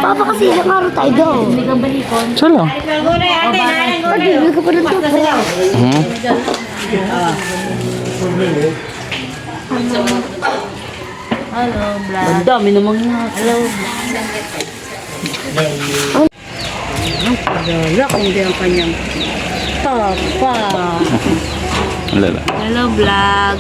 Papa kasi ilang araw tayo daw. Saan lang? Hindi ko pa rin ito. Hello, vlog. Ang dami naman nga. Hello, vlog. Wala kung di ang kanyang papa. Lala. Hello, vlog.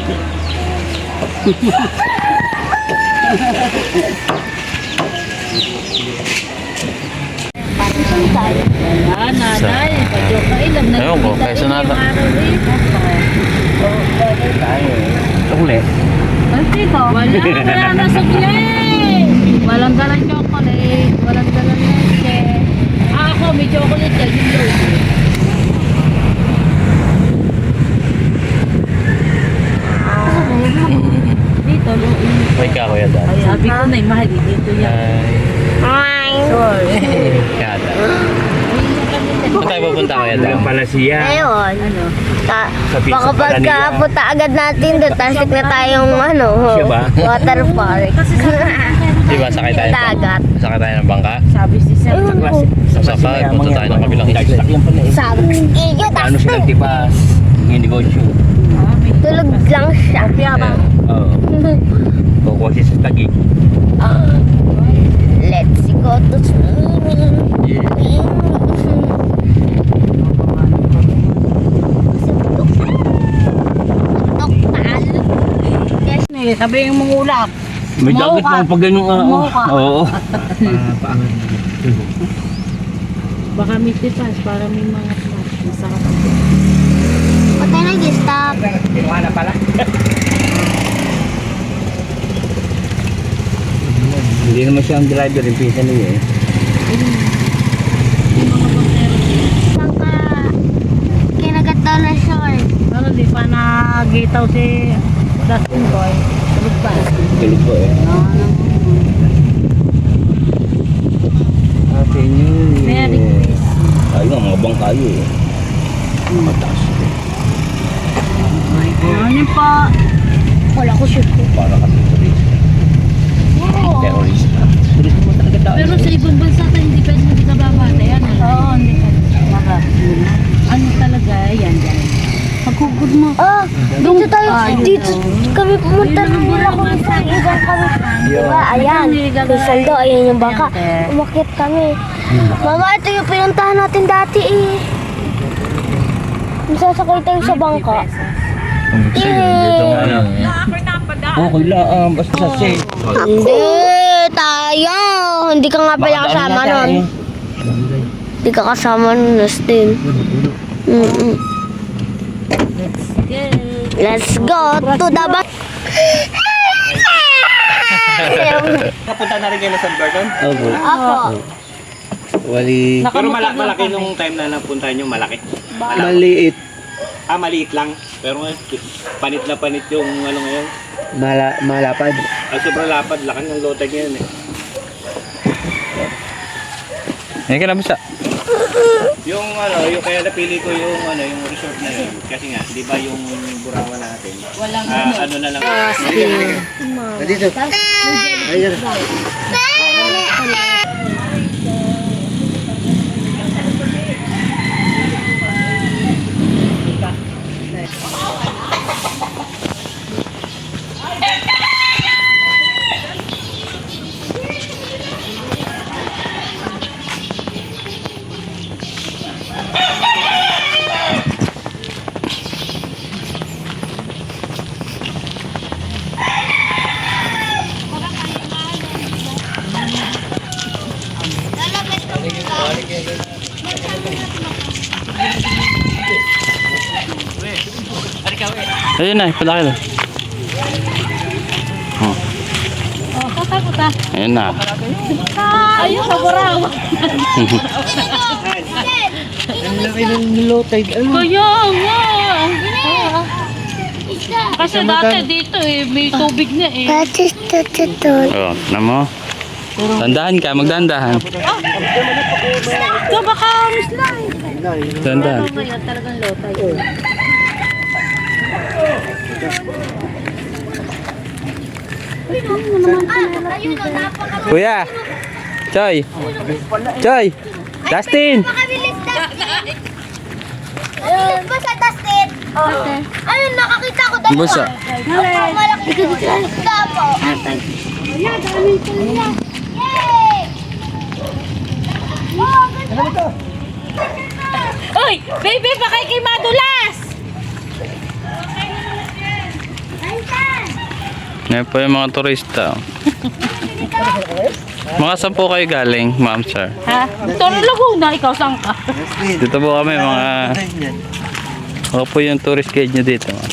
Nanay, pa-joke ka ilan na. Ayun ko, kaysa nata. Tukli. Wala na sukli. Walang dalang chocolate. Walang dalang leche. Ako, may chocolate yan. Dito, May ka kuya dad. sabi ko na mahal dito yan. Sorry. Kaya saan tayo pupunta kuya dad? Pala siya. Ayun. Ano? Baka pagkapunta agad natin doon, tasik na tayong Siya ba? water park. Diba sakay tayo? Dagat. Sakay tayo ng bangka? Sabi si Sir. Sakay, punta tayo ng kabilang isla. Sabi, iyo, Paano siya nagtipas? Yung negosyo. tulog lang siya. Oo. Kukuha siya sa tagig. Let's go to swimming. Sabi yung mangulap. May dagat mo pag ganun. Oo. Baka may tipas para may mga snack. Masarap. Patay na, stop. Kinuha na pala. Hindi naman siya ang driver. Yung pisa niya eh. Baka kinagat daw na short. Ano, di pa nagitaw si Dustin Boy. Tulog pa. Tulog po eh. Atin yun eh. Merry Ay nga, mga bangkayo eh. Mataas eh. Ano po? Wala ko shoot ko. Para kasi turista. Terrorista. Turista mo talaga daw. Pero sa ibang bansa tayo hindi pwede hindi ka babata yan. Oo, hindi ka. Ano talaga, yan. Pagkugod mo. Dito tayo. Dito kami pumunta nung wala kami sa ibang kami. Diba? Ayan. Yung saldo, ayan yung baka. Umakyat kami. Mama, ito yung pinuntahan natin dati eh. Sasakay tayo sa bangka. Ano? Okay lang, basta sa safe. Hindi, tayo. Hindi ka nga pala kasama nun. Hindi ka kasama nun, Justin. Let's go to the bus. Napunta na rin kayo sa San Bernardino? Opo. Ako. Wali. Pero malaki nung time na napuntahan yung malaki. Maliit. Maliit lang. Pero ngayon, panit na panit yung ano ngayon. Malapad. Ay, sobrang lapad. Laki ng lotag ngayon eh. Ngayon ka na basta. Yung ano, yung kaya napili ko yung ano, yung resort na yun. Kasi nga, di ba yung Burawa natin? Walang ano na lang. Dito. Ayun. Ayun na, palaki na. Kata. Ayun na. Ayun, sa Burawa. Ang laki ng lotay. Kaya nga. Kasi dati dito eh, may tubig na eh. Oh, na mo. Tandahan ka, magdandahan. So baka slide. Dandahan. Ngayon talagang low tide. Ayun o, napaka... Kuya! Choy! Choy! Dustin! Makabilis na. Mabilis ba sa Dustin? Oo. Ayun, nakakita ko dalawa. Busa. Malaki isda po. Ayan, daming tuloy. Yay! Oh, ganda. Uy! Baby, baka kay madulas! Ngayon po yung mga turista. Mga saan po kayo galing, ma'am, sir? Ha? Ito na Laguna, ikaw saan ka? Dito po kami, mga... Ako po yung tourist guide nyo dito, ma'am.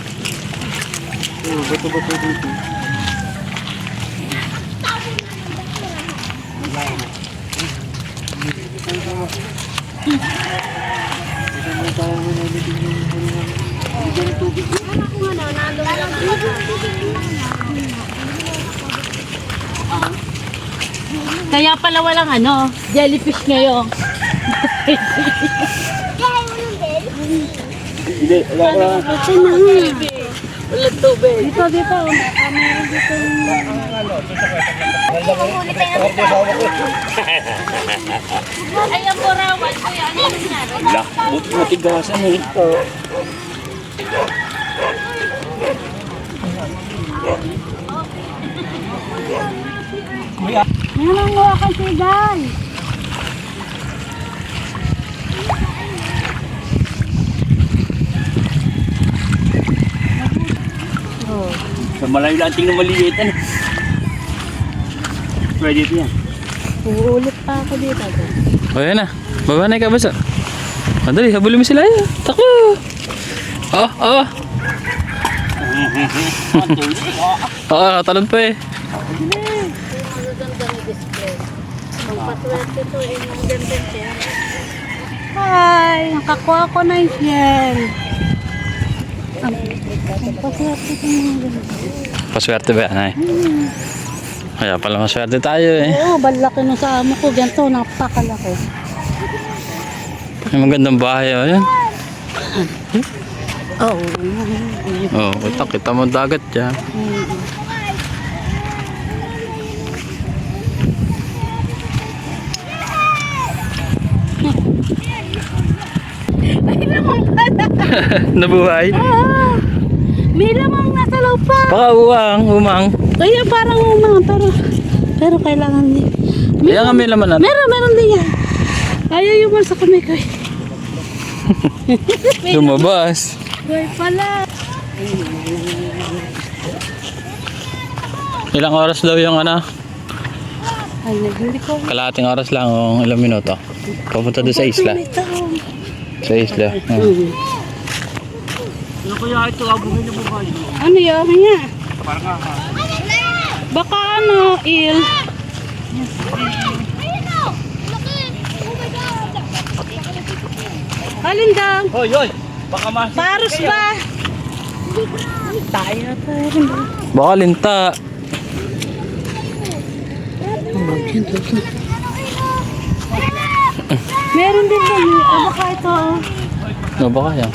Kaya pala walang ano, jellyfish ngayon. Hindi, wala ka. Walang tubig. Dito, dito. Meron dito. Ay, ang burawan. Kuya, ano yung nangyari? Wala. Buti matigasan eh. Ano ang gawa kang sigal? Sa malayo lang tingnan maliit. Ano? Pwede ito yan. Uulit pa ako dito. O, yan na. Baba na ikaw, basa. Madali, habulin mo sila yun. Tako! Oh! Oo, nakatalon pa eh. Hi! Nakakuha ko na yung shell. Ang paswerte ko mga ganun. Paswerte ba yan, ay? Kaya pala maswerte tayo eh. Oo, balaki nung sa amo ko. Ganito, napakalaki. May magandang bahay, o yan. Oo. Oh, kita mo ang dagat dyan. Nabuhay? May lamang nasa loob pa. Baka umang. Kaya parang umang, pero kailangan din. Kaya nga may laman natin. Meron din yan. Ayaw yung sa kamay ko. Lumabas. Goy pala. Ilang oras daw yung ano? Ay, hindi ko. Kalahating oras lang o ilang minuto. Papunta doon sa isla. Sa isla. Ano kaya ito abuhin na buhay? Ano yun? Nga. Parang nga. Baka ano, il. Alin daw? Hoy! Baka mas... Paros ba? Tayo rin ba? Baka linta. Meron din ba? Baka ito. No, baka yan.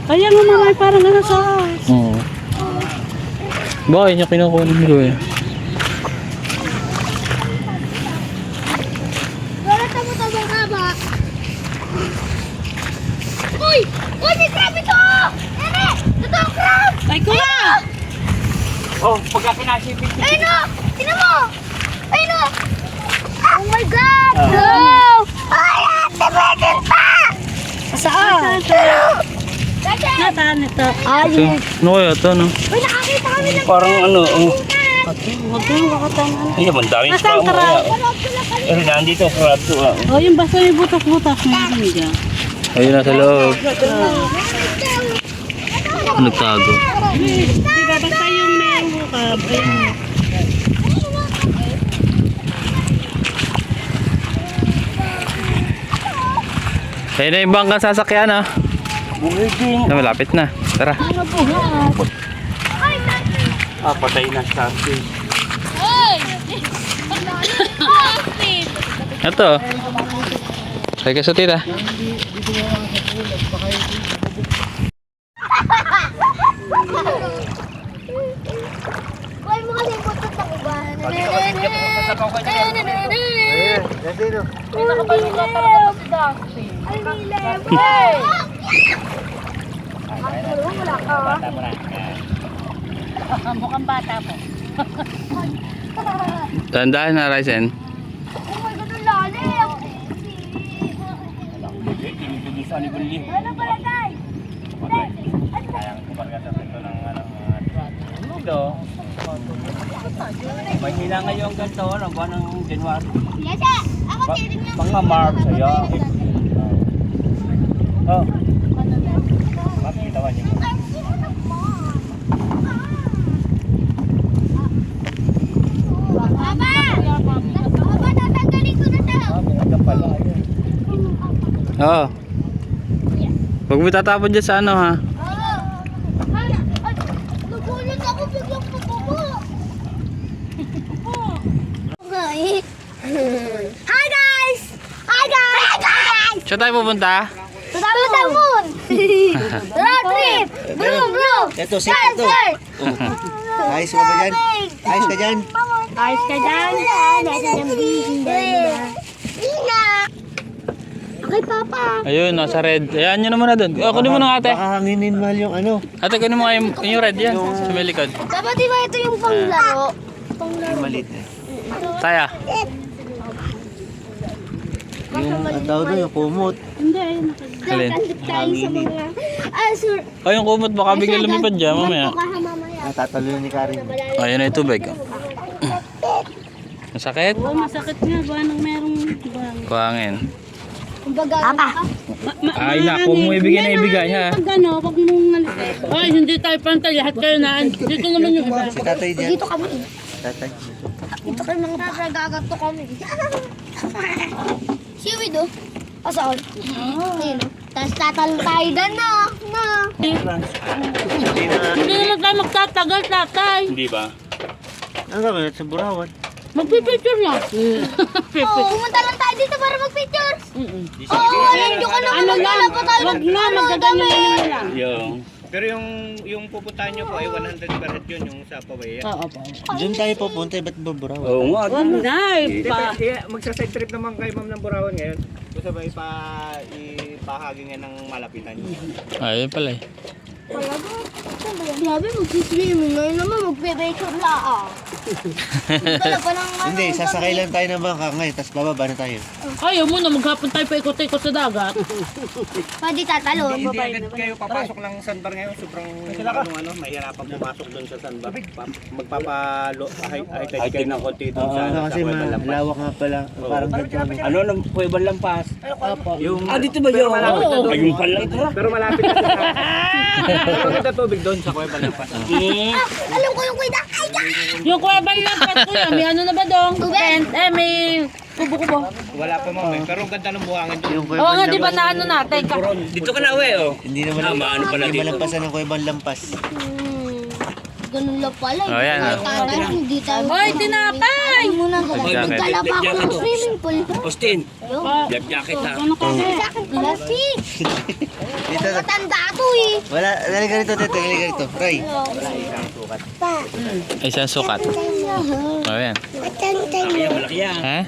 Ayan nga mamay, parang ano sa... Oo. Baka yun yung kinukunin ko eh. Wala tamo-tamong haba. Uy! Uy, may crab ito! Nene! Ito ang crab! Ay, kuya! Oh, pagka kinasipit. Ayun o! Tingnan mo! Ayun o! Oh my God! Ah. No! Ay, ate, meron pa! Saan? Nataan ito. Ito. Ayun! Ano kaya ito, no? Uy, nakakita kami ng Parang ano, oh. Huwag kayong kakatama. Ay, ang daming Nasaan pa. crab? Eh, nandito, crab to. Oh, yung basta may butas-butas. Meron dyan. Ayun na sa loob. Nagtago. Diba, basta yung may bukab. Ayan. Ayun na yung bangkang sasakyan, ha? Bumiging. Na, malapit na. Tara. Ah, patay na starfish. Ito. Kaya ka sa tita. Bata mo na. Mukhang bata po. Tandaan na, Ryzen. Oh my God, ang lalim! Tinutulusan ni Bulli. Ano pala, tay? Kayang kumarga sa ito ng Ludo. May hila ngayon ganito, ang buwan ng January. Yes, ako titignan mo. Mga March, ayan. Oh. Makikita niyo. Baba! Baba, tatanggalin ko na to. Maganda pala. Oo. Huwag mo tatapon dyan sa ano ha. Ay, nagulat ako biglang pupupo. Hi guys! Hi guys! Saan tayo pupunta? To the moon! Road trip! Bro! Ito, sit ito. Ayos ka ba dyan? Ayos ka dyan? Ayos ka dyan. Okay, Papa. Ayun, nasa red. Ayan, yun naman na dun. Kunin mo na ate. Baka hanginin mahal yung ano. Ate, kunin mo nga yung red yan. Sa may likod. Dapat di ba ito yung panglaro? Yung maliit. Saya. Yung ang tawag doon, yung kumot. Alin? Tayo sa mga... sir. O, yung kumot baka bigla lumipad dyan mamaya. Baka mamaya. Natatalo yun ni Karin. Ayun na yung tubig. Masakit? Oo, masakit nga. Buwan ng merong buwan. Kuhangin. Kumbaga, Papa. Ay, naku, huwag mo ibigay na ibigay ha. Pag ano, pag mong nalisit. Ay, hindi tayo pantay. Lahat kayo na. Dito naman yung iba. Si tatay dyan. Dito kami. Tatay. Dito kami mga tatagagat to kami. Seaweed oh. Asaan? Ayun oh. Tapos tatalo tayo doon na. Hindi naman tayo magtatagal, tatay. Hindi ba? Ano gagawin sa Burawan? Magpipicture lang. Oo, pumunta lang tayo dito para mag-picture. Mm-mm. Oo, nandiyo ka naman. Ano lang, Wala pa tayo wag na, magaganyan na lang. Yung. Pero yung pupuntahan nyo po ay 100% yun, yung sa Pawaya. Oo po. Diyan tayo pupunta, ba't Burawan? Oo nga. Wag na, Magsa-side trip naman kay ma'am ng Burawan ngayon. Gusto ba ipahagi nga ng malapitan? Ayun pala eh. Grabe, mag-swimming. Ngayon naman, magpe-picture lang. Wala pa nang ano. Hindi, sasakay lang tayo ng bangka ngayon, tapos bababa na tayo. ayaw mo na maghapon tayo pa ikot-ikot sa dagat. Pwede tatalon. Hindi agad kayo papasok ng sandbar ngayon. Sobrang mahirapan pumasok doon sa sandbar. High tide ng konti doon Oo, sa kasi malawak nga pala. Parang ganito kami. Ano nang Pueblo Lampas? Yung dito ba yun? Oo. Ayun pala. Pero malapit na sa pero ganda tubig doon sa Pueblo Lampas. Alam ko yung kuya. Ay, Yung kuwebang lampas ko yan, may ano na ba dong? Tent, may kubo-kubo. Wala pa ma'am pero ang ganda ng buhangin doon. Yung Oo nga, di ba na ano natin? Dito ka na uwi oh. Hindi naman hindi malampasan ng kuwebang lampas. ganun lang pala. Oh, yan, ah. Hindi tayo. Hoy, tinapay! Muna Jacket. magdala pa ako ng swimming pool. Austin, Yo. black jacket ha. Ano kasi? Sa akin plastic. Dito, Matanda to eh. wala, dali ka rito, dito, dali ka rito. Ray. Ay, isang sukat. O, yan. Malaki yan. Ha?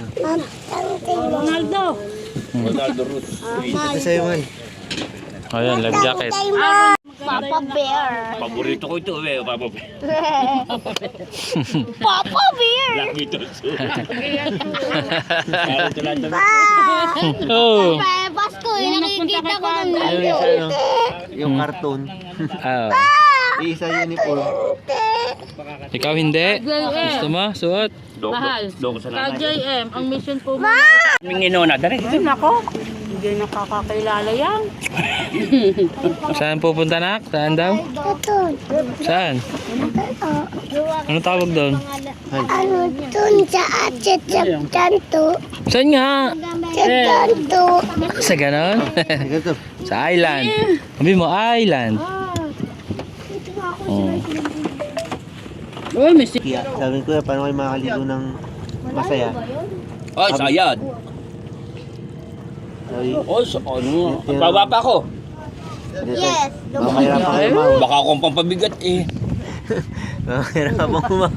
Ronaldo. Ronaldo Roots. Ito sa'yo, man. O, yan, life jacket. Papa Bear. Paborito ko ito eh, Papa Bear. Papa Bear. Black Beatles. Ito lang ito. Oh. Pasko eh. Nakikita ko ng Ayun, isa, no? Yung cartoon. Oh. Isa uniform. Ikaw hindi? Gusto mo? Suot? Mahal. Doko sa nanay. KJM, ang mission po mo. Mingino na, dari. Ay, nako. Hindi nakakakilala yan. Saan pupunta nak? Saan daw? Saan? Ano tawag doon? Ano dun sa atset sa tanto? Saan nga? Sa tanto. Sa ganon? Ito. Sa island. Sabi mo, island. Oh. Uy, may si... Kaya, sabi ko, paano kayo makakaligo ng masaya? Ay, sayad. Sabi, Oy, so ano? Baba pa ako. Yes. mahirapan kayo Baka akong pampabigat eh. Mahirap ka bang umahon.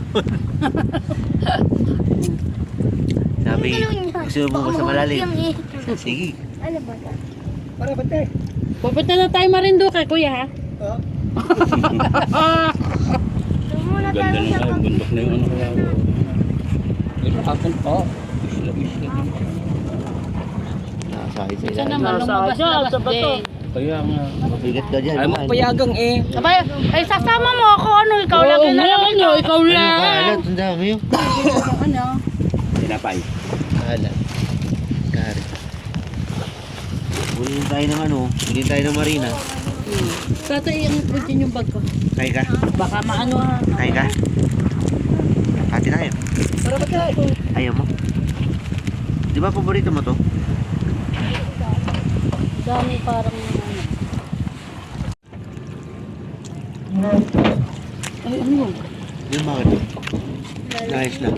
Sabi, gusto mo ba sa malalim? Sige. Ano ba ito? Pupunta na tayo Marinduque, kuya ha? Muna Ganda tayo ng sa ay, bundok na yung ano kaya. Ito akin pa. Isla. Nakasakit sa Ito ilalim. naman, lumabas-labas din. Kaya nga. Mabigat ka dyan. Ay, mahal. magpayagang eh. Abay, ay sasama mo ako, ano, ikaw lagi na lang ikaw. Ikaw Ano lang. ka? Alam, tanda mo yun. Ano? Tinapay. Alam. Kari. Huliin tayo ng ano, huliin tayo ng marina. Tatay, yung yung bag ko. Kaya ka? Baka maano ha. Kaya ka? Hati na yun. Ayaw mo? Di ba paborito mo to? Dami parang ay, ano yun? Yung bakit? Nice lang.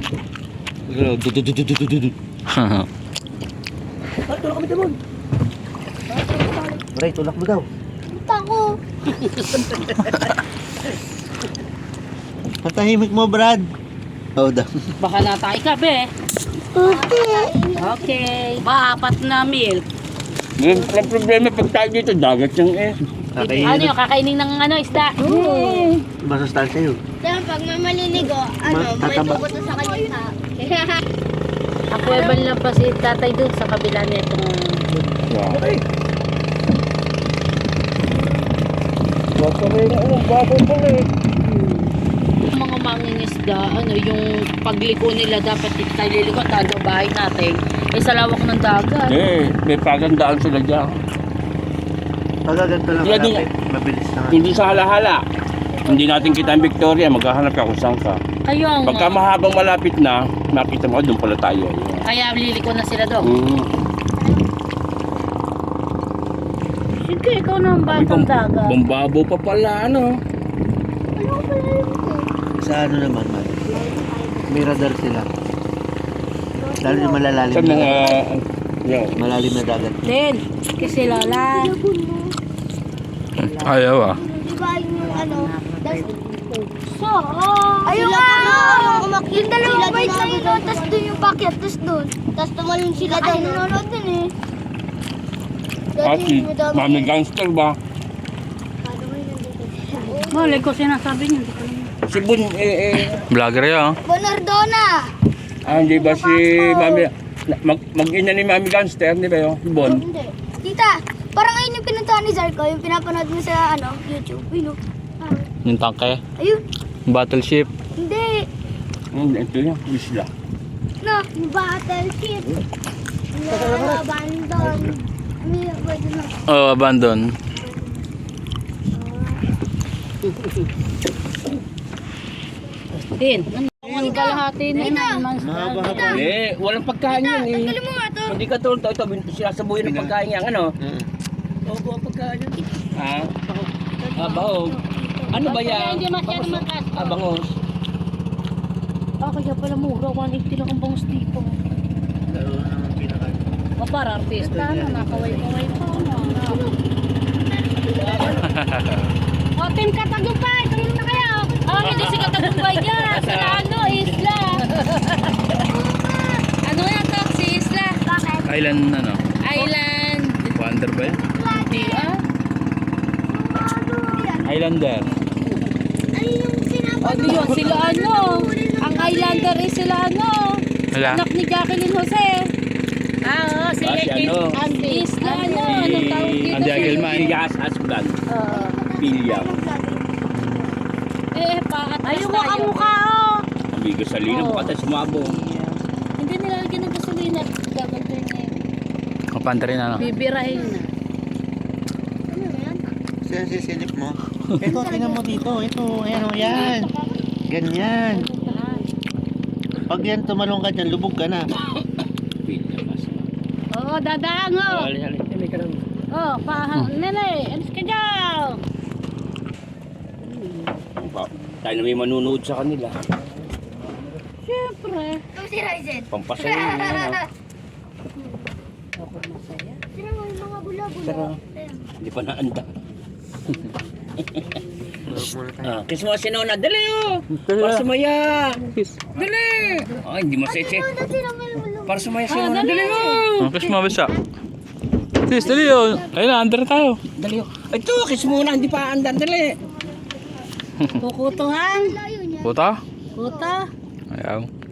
Dududududududud. Bray, tulak mo daw. Tako. Patahimik mo, Brad. Oo daw. Baka natay ka, be. Okay. Apat na milk. Ang problema pag tayo dito, dagat yung eh. Ano Kakainin. yung kakainin ng ano, isda? Masustansya yun. Kaya pag may maliligo, may Tataba. pupunta sa kanya. Ako eban lang pa si tatay dun sa kabila nitong Okay. mga mangingisda, ano, yung pagliko nila dapat dito tayo liliko, tayo bahay natin. Eh sa lawak ng dagat. Eh, may pagandaan sila dyan. Pagka ganito lang Kaya di- malapit, mabilis na. Hindi sa halahala. Hindi natin kita ang Victoria, maghahanap ka kung saan ka. Kayo ang Pagka mahabang malapit na, makita mo, doon pala tayo. kaya liliko na sila doon. Mm. Sige, ikaw na ang batang dagat. Bombabo pa pala, ano? Sa ano naman, man? May radar sila. Lalo yung malalalim Sa na mga... dagat. Yeah. Malalim na dagat. Din, kasi Lola. Ayaw ah. Di ba yung ano? Ayun nga! Yung dalawang bike na yun, tapos doon yung packet, tapos doon. Tapos tumalun sila doon. Ay, nanonood din eh. Kasi, mami gangster ba? Malay ko sinasabi niyo. Si Bun, Vlogger yan. Bonardona! hindi ba si mami... Mag-ina ni mami gangster, di ba yun? Si Bun. Hindi. Tita, parang ayun yung pinuntahan ni Zarko, yung pinapanood mo sa ano, YouTube. Ayun, Yung tangke. ayun. Battleship. Hindi. Ito yung isla. No, yung battleship. Abandon. Ano yung pwede na? Oh, abandon. Din, ano kalahati na naman. Mahaba-haba. Walang pagkain yun eh. Tanggalin mo nga to. Hindi ka tulad ito, sinasabuhin ng pagkain yan, ano? Mm. Opo, pagkain yan. Ha? Baho. Ano ba yan? Hindi masyado matas. Bangos. Kaya pala mura, 180 lang ang bangus dito. Lalo naman pinaka... O para artista na, nakaway-kaway pa. O, Team Katagumpay, tumulong na kayo. Hindi si Katagumpay dyan. Sa ano, Isla. Ano nga to, si Isla? Island ano? Island. Wonder ba yan? Hindi ah. Islander. Ano yung O, di yun, sila ano. Ang Islander is sila ano. Wala. Anak ni Jacqueline Jose. Oo, si si ano? Ang Isla, ano. Anong tawag dito? Ang Jacqueline. Pilias Asban. Pilyang. Ayun mo ang mukha, oh. Ang bigo sa lino, Oo. patay sumabong. Hindi nilalagyan ng gasolina. Gaganto yun eh. Kapanta rin ano? Bibirahin na. Saan sisilip mo? Ito, tinan mo dito. Ito, ayan o, yan. Ganyan. Pag yan tumalong ka dyan, lubog ka na. Pilyang Asban. Oo, dadaan, oh. Hali. Oh, nene, alis ka dyan. Tayo na may manunood sa kanila. Siyempre. Ito si Ryzen. Pampasayin nila. Ako masaya. Sino mo yung mga bula-bula? Pero, hindi pa naanda. Kiss mo si Nona. Dali oh. Para sumaya. Dali. Ay, hindi mo sisi. Para sumaya si Nona. Dali oh. Kiss mo bisa. Sis, dali yun. Ayun na, under tayo. Dali oh. Ito, kiss muna. Hindi pa andan. Dali. Kukutuhan. Puta? Kuta. Ayaw.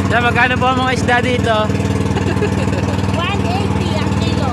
Sa magkano po ang mga isda dito? 180 ang kilo.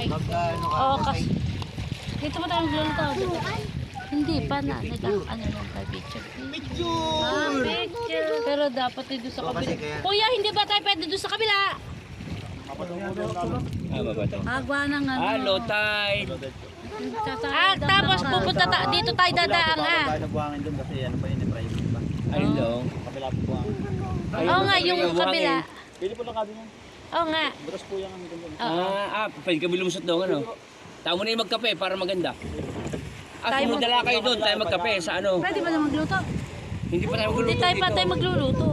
Mag-ano ka? Oo, kasi. Dito mo tayo magluluto. Hindi pa na. Ano lang tayo picture. Picture. Pero dapat doon sa kabila. Kuya, hindi ba tayo pwede doon sa kabila? Mabato. Agwa ng ano. Low tide. Tapos pupunta dito tayo dadaan Nagbuhangin doon kasi ano pa yun, private pa. Ayun daw. Kabila po buhangin. Oo nga, yung kabila. Pili po lang kami yan. Oo nga. Buras po yan ang doon. Pwede kami lumusot doon, ano? Tama na yung magkape para maganda. Tayo Sumunod dala kayo doon, tayo magkape sa ano. Pwede ba na magluto? Hindi pa tayo magluluto Hindi tayo pa dito. tayo magluluto.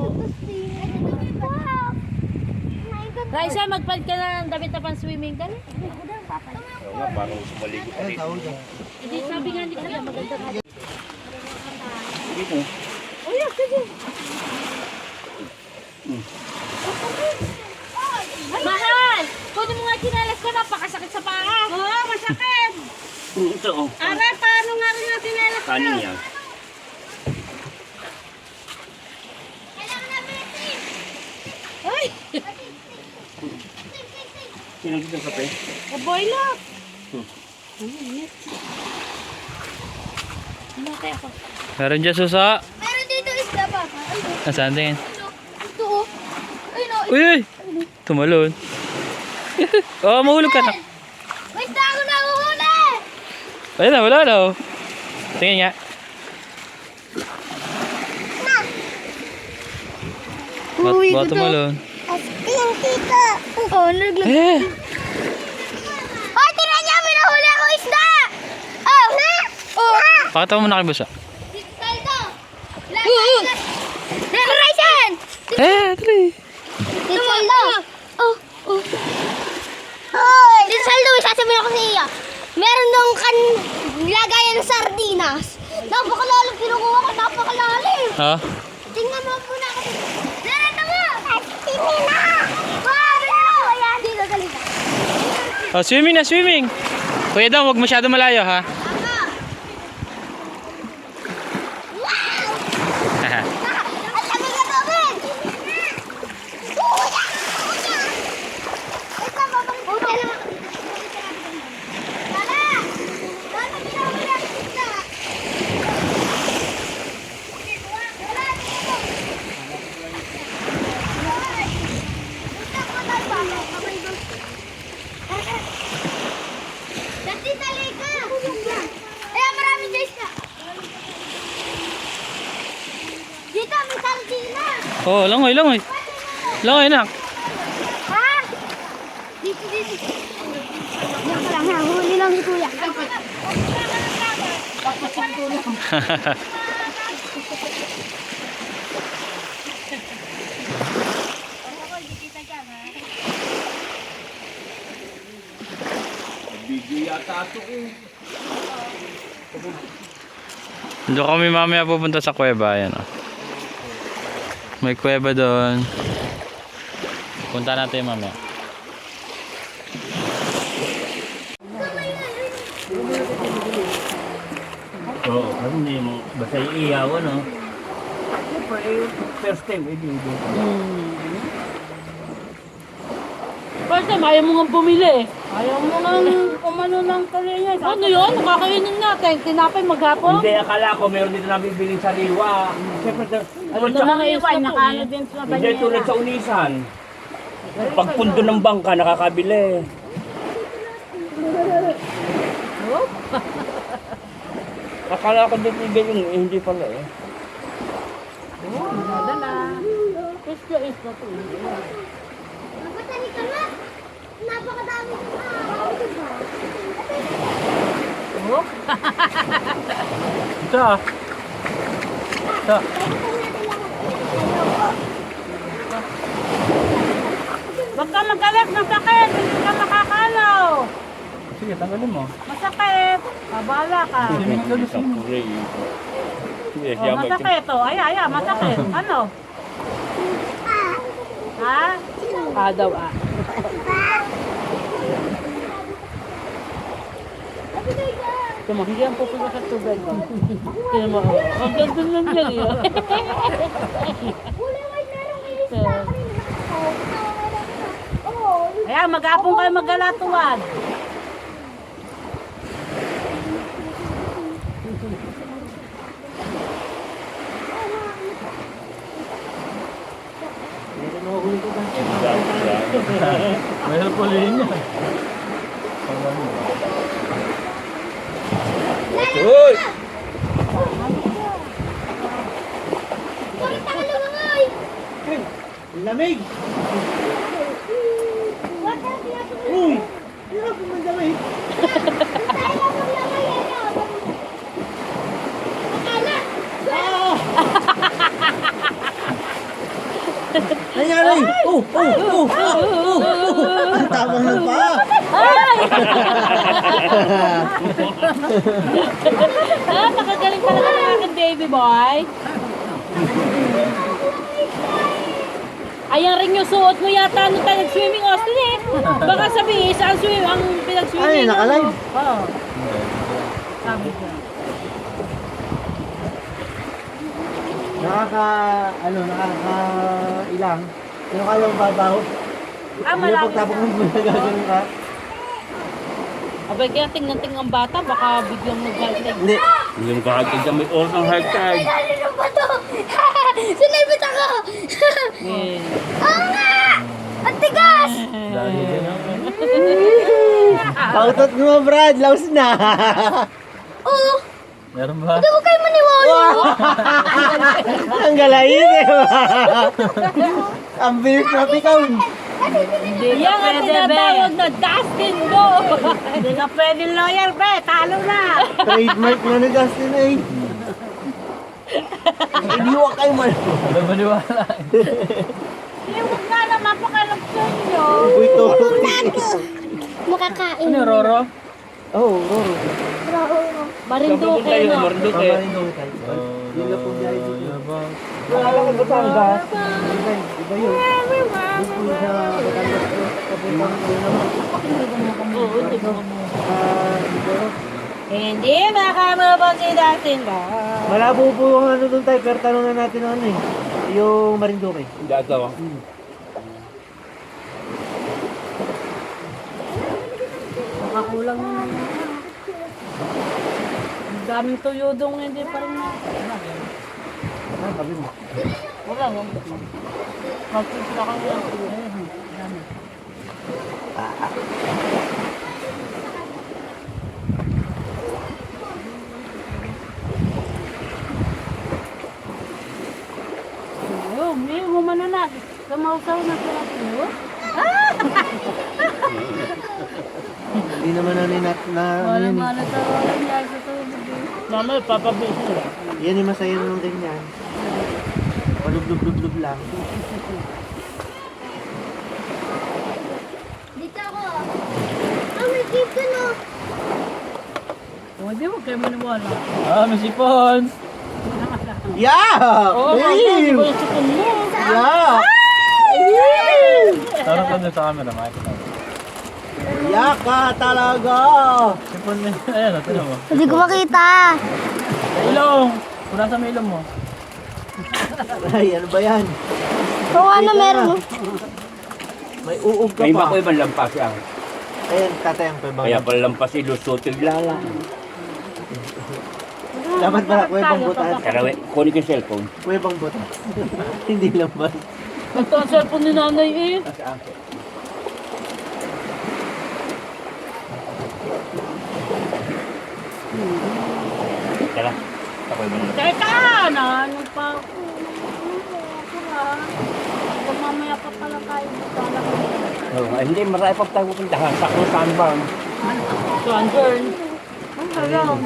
Raisa, magpalit ka na ng damit na pang swimming ka na. Oo nga, parang sumaligo pa dito. Hindi, sabi nga ni Kuya, maganda ka. Dito. Mahal! Kunin mo nga chinelas ko, napakasakit sa paa. Oo, masakit. Ito, oh. Aray, paano nga rin ang chinelas Kanin niya. Ay! Sino dito ng kape? Aboy lang. Ano kaya ako? Meron dyan susa. Meron dito isda pa. Nasaan tingin? Ito oh. Ayun oh. Uy, uy! Tumalon. Oh, mahulog ka na. May isda ako nahuhuli. Ayun na, wala na oh. Tingin nga. Ba't tumalon? Asting tita. Oh, naglag. Eh! Oh, tingnan niya, may nahuli ako isda. Oh, ha? Oh. Pakita mo muna kay Busa. Dito saldo. Horizon. Dali. Dito saldo. Oh, oh. Hoy! Dito saldo, may sasabihin ako sa iyo. Meron nung lagayan ng sardinas. Napakalalim kinukuha ko, napakalalim. Ha? Tingnan mo muna ako. Narito mo! Tingnan na! Wow! Ayan, dito, galita. Oh, swimming na, swimming. Kuya daw, huwag masyado malayo ha. Ang tagal na gawin! Kuya! Kuya! Ito, babalik na. Tara! Tara, ginawin ang isda. Tara, dito. Hoy! Dito po tayo ba? Kamay doon. Dati talika! Ayan, maraming guys na. Dito, may sardina! Oh, langoy, langoy. Langoy na. Ha? Dito, dito. Yan ka lang ha, huli lang si Kuya. Video yata ito eh. Doon kami mamaya pupunta sa kuweba. Ayan oh. May kuweba doon. Punta natin mamaya. Oo, kasi hindi mo basta iiyaw, ano? First time, eh, dito. First time, ayaw mo nga bumili eh. Ayaw mo nga umano ng kanya. Ano yun? Nakakainin natin. Tinapay maghapon. Hindi, akala ko meron dito nabibiling sariwa. Siyempre, Ano na mga iwan, nakaano din sa hindi tulad sa Unisan. Pagpundo ng bangka, nakakabili. Akala ko dito yung hindi pala eh. Isla to. Magpatali ka na. Napakadami ko na. Ito ah. Ito. Huwag ka magalit, masakit. Hindi ka makakalaw. Sige, tanggalin mo. Masakit. Babala ka. Oh, masakit to. Ay, masakit. Ano? Ha? Daw Tumahiyan po sa tubig. Kaya mo, ang ganda lang yan eh. Ayan, mag-apong kayo maggalatuan. Mahirap ulihin niya. Uy! Lamig! Uy! Hirap mo lamig! Nangyari! Ang tabang ng paa! Nakagaling talaga ng aking baby boy. Ayan rin yung suot mo yata nung tayo nag-swimming, Austin eh. Baka sabihin, saan swim ang pinag-swimming? Ay, nakalive. Oo. Sabi ko. Ilang. Pero kaya mong babaw. Ah, Hindi malaki. pagtapok ng buhay gagawin ka. Abay, kaya tingnan-tingnan ang bata, baka biglang mag-halting. Hindi. Hindi mo kahagtid dyan, may oras ng hagtid. Ano ba to? Sinipit ako! Eh. Oo nga! Ang tigas! Pautot mo, Brad. Laos na. Oo! Meron ba? Hindi ko kayo maniwala! Ang galayin eh. Ang bilis na pikaw. Yan ang tinatawag na Dustin Go! Hindi ka pwede lawyer, be. Talo na! Trademark na ni Justin eh. Iniwa kayo man. Wala maniwala. Huwag nga naman pakalap sa inyo. Uy, to. Makakain. Ano, Roro? Oh, Roro. Marinduque, Tayo, no? Marinduque. Mamarin daw tayo. Yun lang po biyahe dito. Wala ka Batangas. Iba yun. Dito po sa Batangas po. Papuntang ano naman. Oo, hindi mo mo. Siguro. Hindi makamabang si Dustin Go. Malabo po yung ano doon tayo, pero tanong na natin ano eh. Yung Marinduque. Hindi ito. Nakakulang na. Ang daming tuyodong hindi pa rin na. Ah, sabi mo. Wala, wala. Magpipila ka nga. Dami. Oh, may humano na. Kamausaw na sila. Hindi naman ano yung na ano yun eh. Wala sa wala niya sa tubig. Mama, papabisi sila. Yan yung masaya nung ganyan. Palublub-lublub lang. Dito ako. Ah, may dito no. Hindi mo kayo maniwala. Ah, may sipon! Yeah! Oo, Babe! ba yung sipon mo? Yeah! Tarot ka dun sa camera, makikita mo. Yeah ka talaga! Sipon na yun. Ayan, tignan mo. Hindi ko makita. Ilong! Kung nasa may ilong mo. Ay, ano ba yan? Oo, ano meron mo? May uog ka May pa. bakoy man lampas yan. Ayan, tatayang pa ba? Kaya pala lampas ilusutil lala. Dapat pala, kuwebang butas. Karawe, kunin ko yung cellphone. Kuwebang butas. Hindi lang ba? Ito ang cellphone ni nanay eh. Tara. Ako yung Teka, ano pa ako? Kung mamaya pa pala tayo butala ko. Hindi, marami pa tayo pupuntahan. Sakto saan ba? Sunburn. Ang sarap.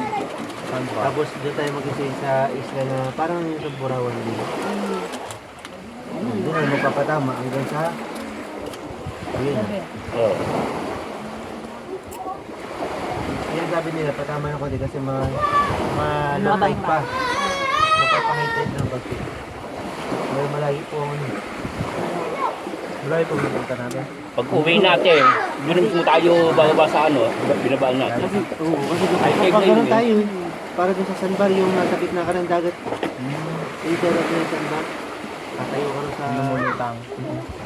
Tapos doon tayo mag-stay sa isla na parang yung sa Burawan din. Doon ay magpapatama hanggang sa... Ayun. Oo. Yan sabi nila, patama ng konti kasi malapit pa. Mapapangitid ng pagti. May malayo po ang ano. Malayo po ang punta natin. Pag uwi natin, doon po tayo bababa sa ano, binabaan natin. Kasi, oo, kasi Ay, kapag check ganun na tayo, para doon sa sandbar, yung nasa gitna ka ng dagat. Dito na yung sandbar. Tatayo ka rin sa... Lumulutang.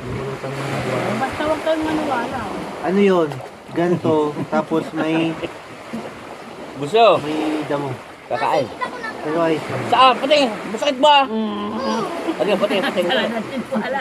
Lumulutang na buwan. Basta huwag kayong maniwala. Ano yun? Ganto, tapos may Gusto, damo. kakain. Pero ayos lang. Saan? Pati, masakit ba? Ano, pati. Wala natin wala.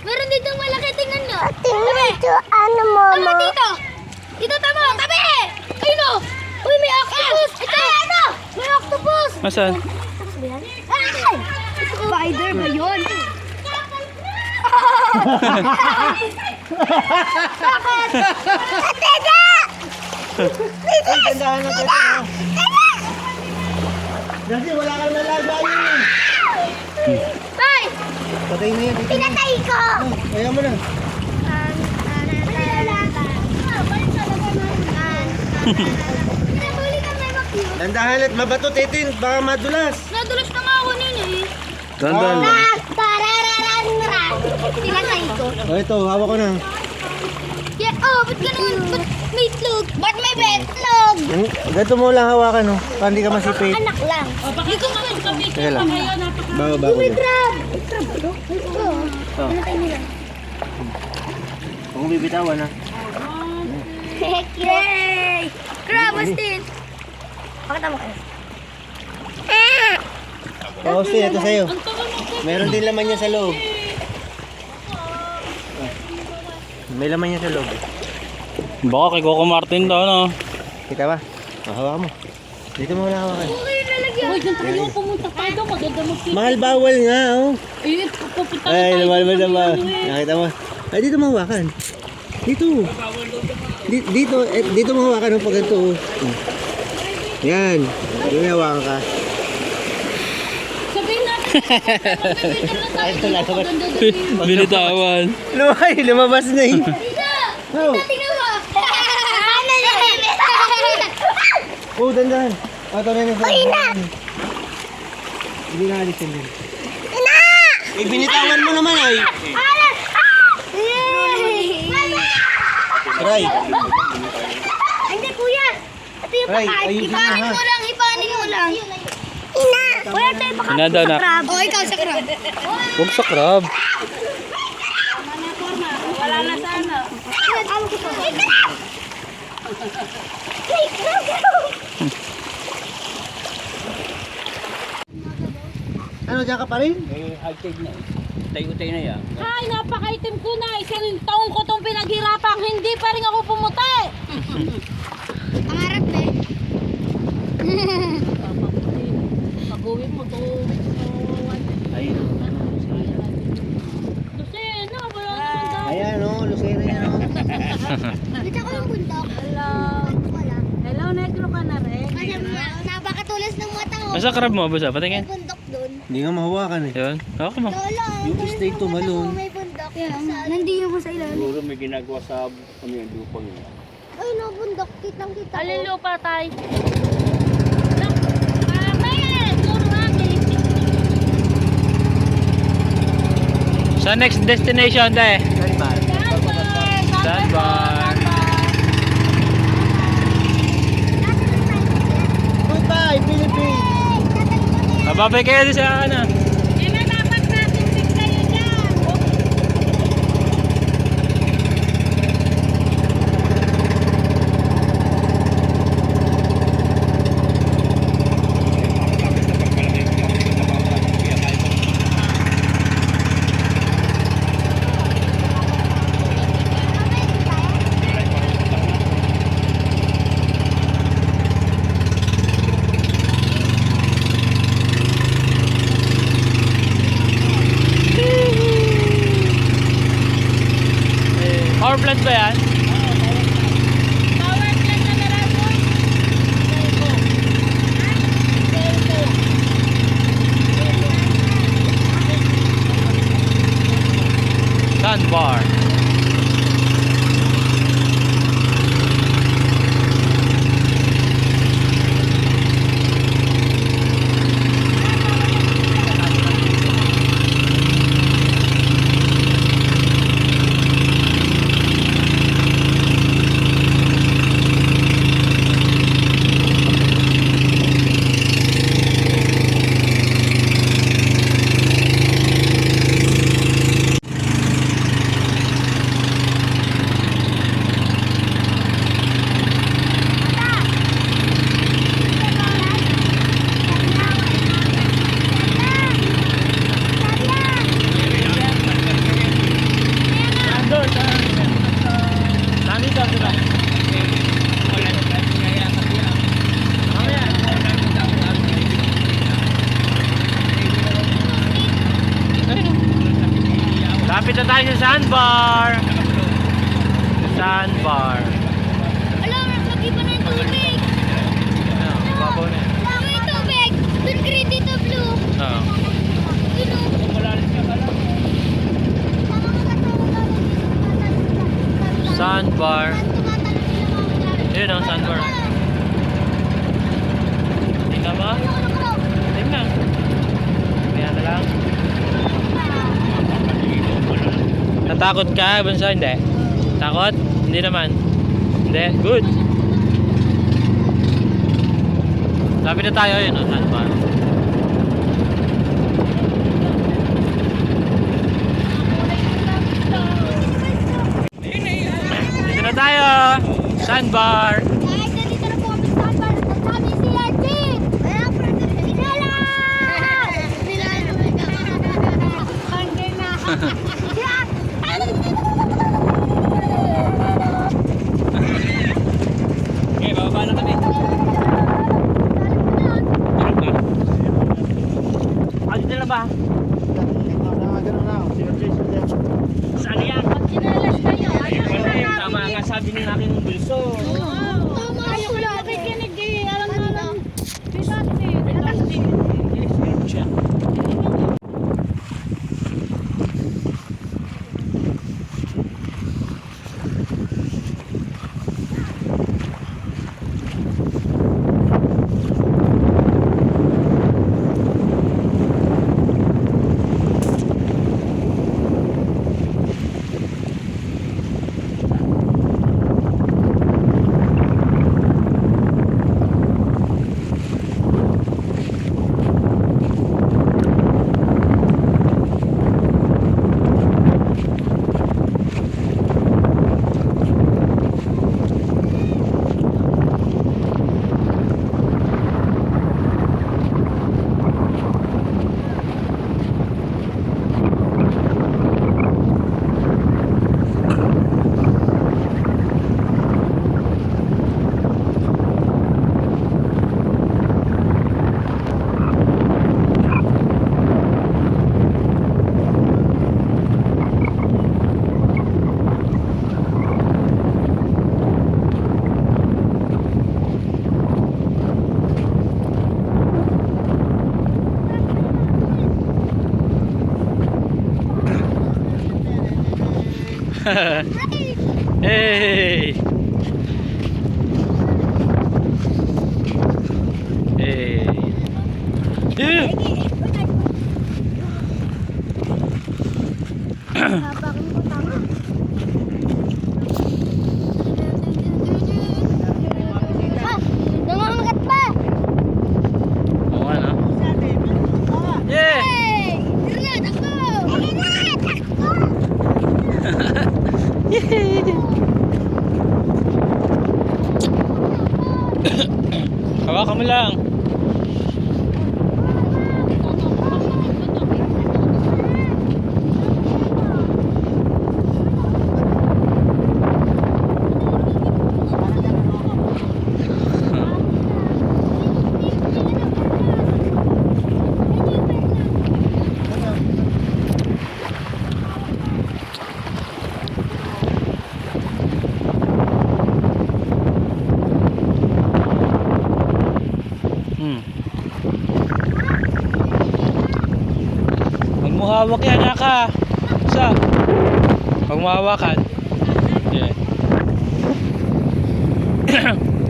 Meron dito malaki, tingnan nyo. Tingnan dito, ano mama? Ano dito? Dito tamo, tabi! Ayun o! Uy, may octopus! Ito! Ano? May octopus! Asan? Ay! Spider ba yun? Ay, tandahan na tayo. Kasi wala kang nalaga yun. Tay! Patay na yan. Pinatay ko! Kaya mo na. Pinahuli ka may makyo. Tandahan at mabato, Titin. Baka madulas. Nadulas na nga ako nun eh. Dandan. Pinatay ko. O ito, hawak ko na. Yeah, oh, ba't ganun? Ba't may itlog? Ba't may betlog? Ganito mo lang hawakan, no? Para hindi ka masipit. Anak lang. Hindi ko naman kami. Teka lang. Kayo, napaka... Bago May din. crab. May crab ba ito? Ito. Pinatay nila. Kung bibitawan, ha? Yay! Crab, Austin! Pakita mo kayo. Oo, Austin, ito sa'yo. Ang tagal mo. Meron din laman niya sa loob. May laman niya sa loob. Baka kay Coco Martin daw, no? Kita ba? O, hawakan mo. Dito mo lang hawakan. Okay, lalagyan. Uy, dyan tayo pumunta tayo doon. Maganda mag-sit. Mahal bawal nga, oh. Eh, pupunta na Ay, tayo. lumalabas doon. naman. Nakita mo? Ay, dito mo hawakan. Dito. Dito mo hawakan ng pag ganito. Oh. Yan. Dito hawakan ka. Sabihin natin. Ay, ito lang. Binitawan. Lumabas na eh. Dito! Oh, Tingnan mo! Ano yun? oh, dandan. Ito na yun. Ay, na! Hindi na alis yan din. Eh, binitawan mo naman ay. Alas! Yay! Try. Hindi, kuya! Ito yung Ay, pakain. ayusin mo, Ipanin ha? mo lang, ipanin mo lang. Ina! Kuya, ito yung pakain Ina daw na. crab. O, ikaw sa crab. Huwag sa crab. Wala na sana. Ano ko to? Hey, crab! Ano, dyan ka pa rin? Eh, high-tide na eh. Tayo-tayo na yan. Ay, napaka-itim ko na. Isang taon ko itong pinaghirapang. Hindi pa rin ako pumuti. Pangarap eh. Pag-uwi mo, mag-uwi mo. Ayun. Lucena, wala naman daw. Ayan, oh, Lucena yan, oh. Dito ko yung bundok. Hello. Wala. Hello, negro ka na rin. Kasi napakatulas ng mata ko. Asa crab mo, Busa? Patingin. May bundok doon. Hindi nga mahawakan eh. Yun. Ako mo. Lola, Yung stay tumalon. may bundok. Nandiyo mo sa ilalim. Siguro may ginagawa sa ano yung lupang yun. Ay, no, bundok. Kitang-kita ko. Alin lupa tay? Sa next destination, te. Sandbar. Sandbar. Goodbye, Philippines! Mababay kayo din sa ano. Power plant ba yan? Sandbar. Lapit na tayo sa sandbar. Sandbar. Alam, nag-iba na yung tubig. Babaw na yan. Alam mo yung tubig. Doon green, dito blue. Oo. Sandbar. Yun ang sandbar. Tingnan mo? Tingnan. Kaya na lang. Natakot ka, Bunso? Hindi. Takot? Hindi naman. Hindi. Good. Lapit na tayo. Yun ang sandbar. Dito na tayo. Sandbar. Guys, nandito na po kami sa sandbar. At kami si Arjun. Kaya, sinala! Hanggang na. Okay, bababa na kami. Dito na ba? Saan yan? Sinalas kayo. Tama nga sabi ni namin ng bulso. Ayaw ko lang nakikinig eh. Alam na lang. Siya. Hey! Hey! Ew! Nangangagat pa! Oo nga, no? Yeah! Hey! Tira na, takbo! Takbo! Hawakan mo lang. Huwag mo hawak yan, Naka. Isa. Huwag mo hawakan. Yeah.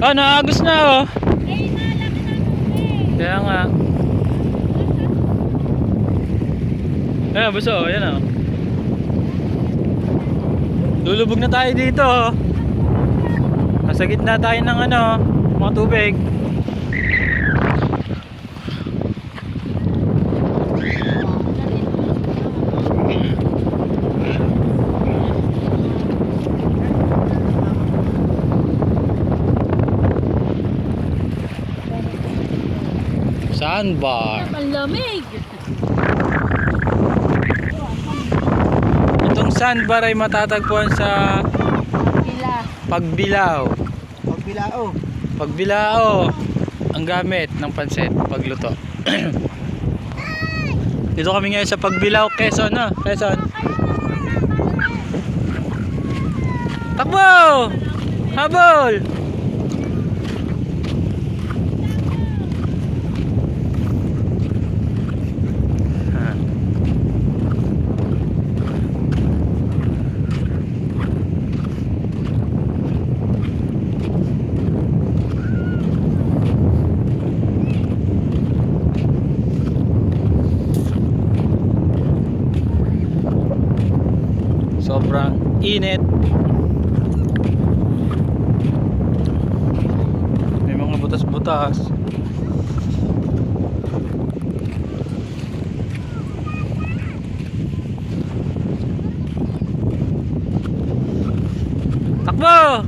Oh, naagos na, oh. Kaya nga. Ayan, buso, oh. Yan, oh. Lulubog na tayo dito, oh. Nasa gitna tayo ng ano, mga tubig. Sandbar. Ang lamig. Itong sandbar ay matatagpuan sa Pagbilao. Pagbilao. Pagbilao ang gamit ng pansit pagluto. Dito kami ngayon sa Pagbilao, Quezon, no? Quezon. Takbo! Habol! Ah. Sobrang init. May mga butas-butas. Takbo!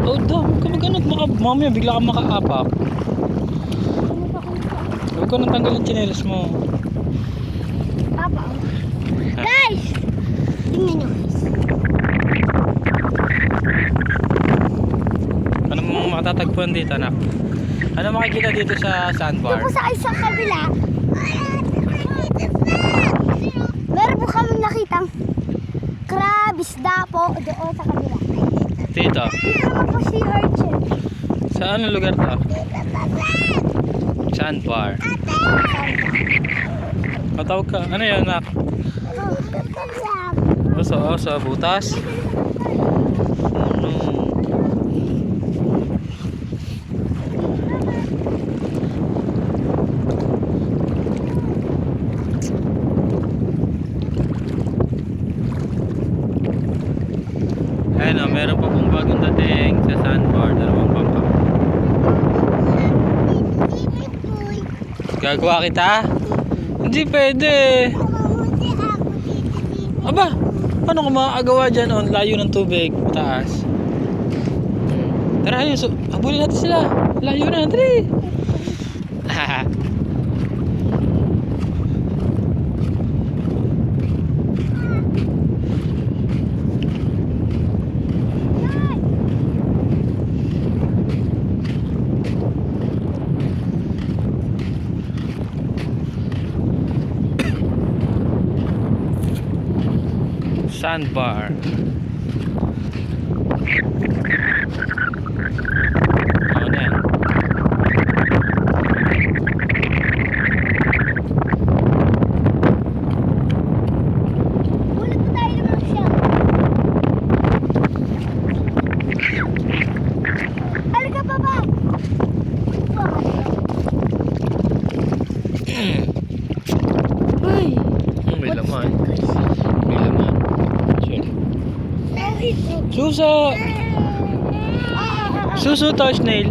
Oh, daw. Huwag ka mag-anot. Mamaya bigla ka makaapak. Huwag ko nang tanggalin tsinelas mo. Papa. Guys! Tingnan nyo guys. Ano mo matatagpuan dito, anak? Ano makikita dito sa sandbar? Doon po sa kabila. Meron po kami nakitang crab, isda po doon sa kabila. Dito. Dito naman po si urchin. Sa anong lugar to? Sandbar. Matawag ka. Ano yan, anak? Oso, butas. Ano? Ayun o, meron pa pong bagong dating sa sandbar. Dalawang bangka. Gagawa kita? Hindi pwede. Aba, paano ka makakagawa dyan? Oh, layo ng tubig, taas. Tara, ayun. So, habulin natin sila. Layo na, dali. Sandbar. Oh, na. Ulit po tayo naman siya. Halika pa ba? Uy! May laman. May laman. Sure. Suso! Suso to, snail.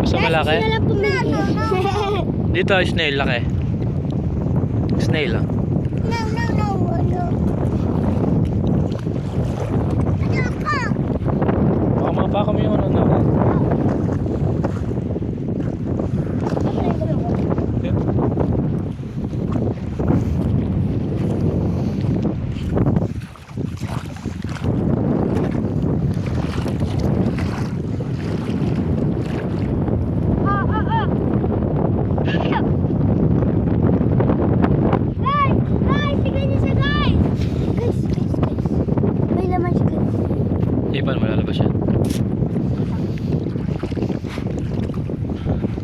Gusto malaki? Sila lang pumili. Dito, snail, laki. Snail, ah. Baka mapaka mo yung ano na. Ipan, malalabas yan.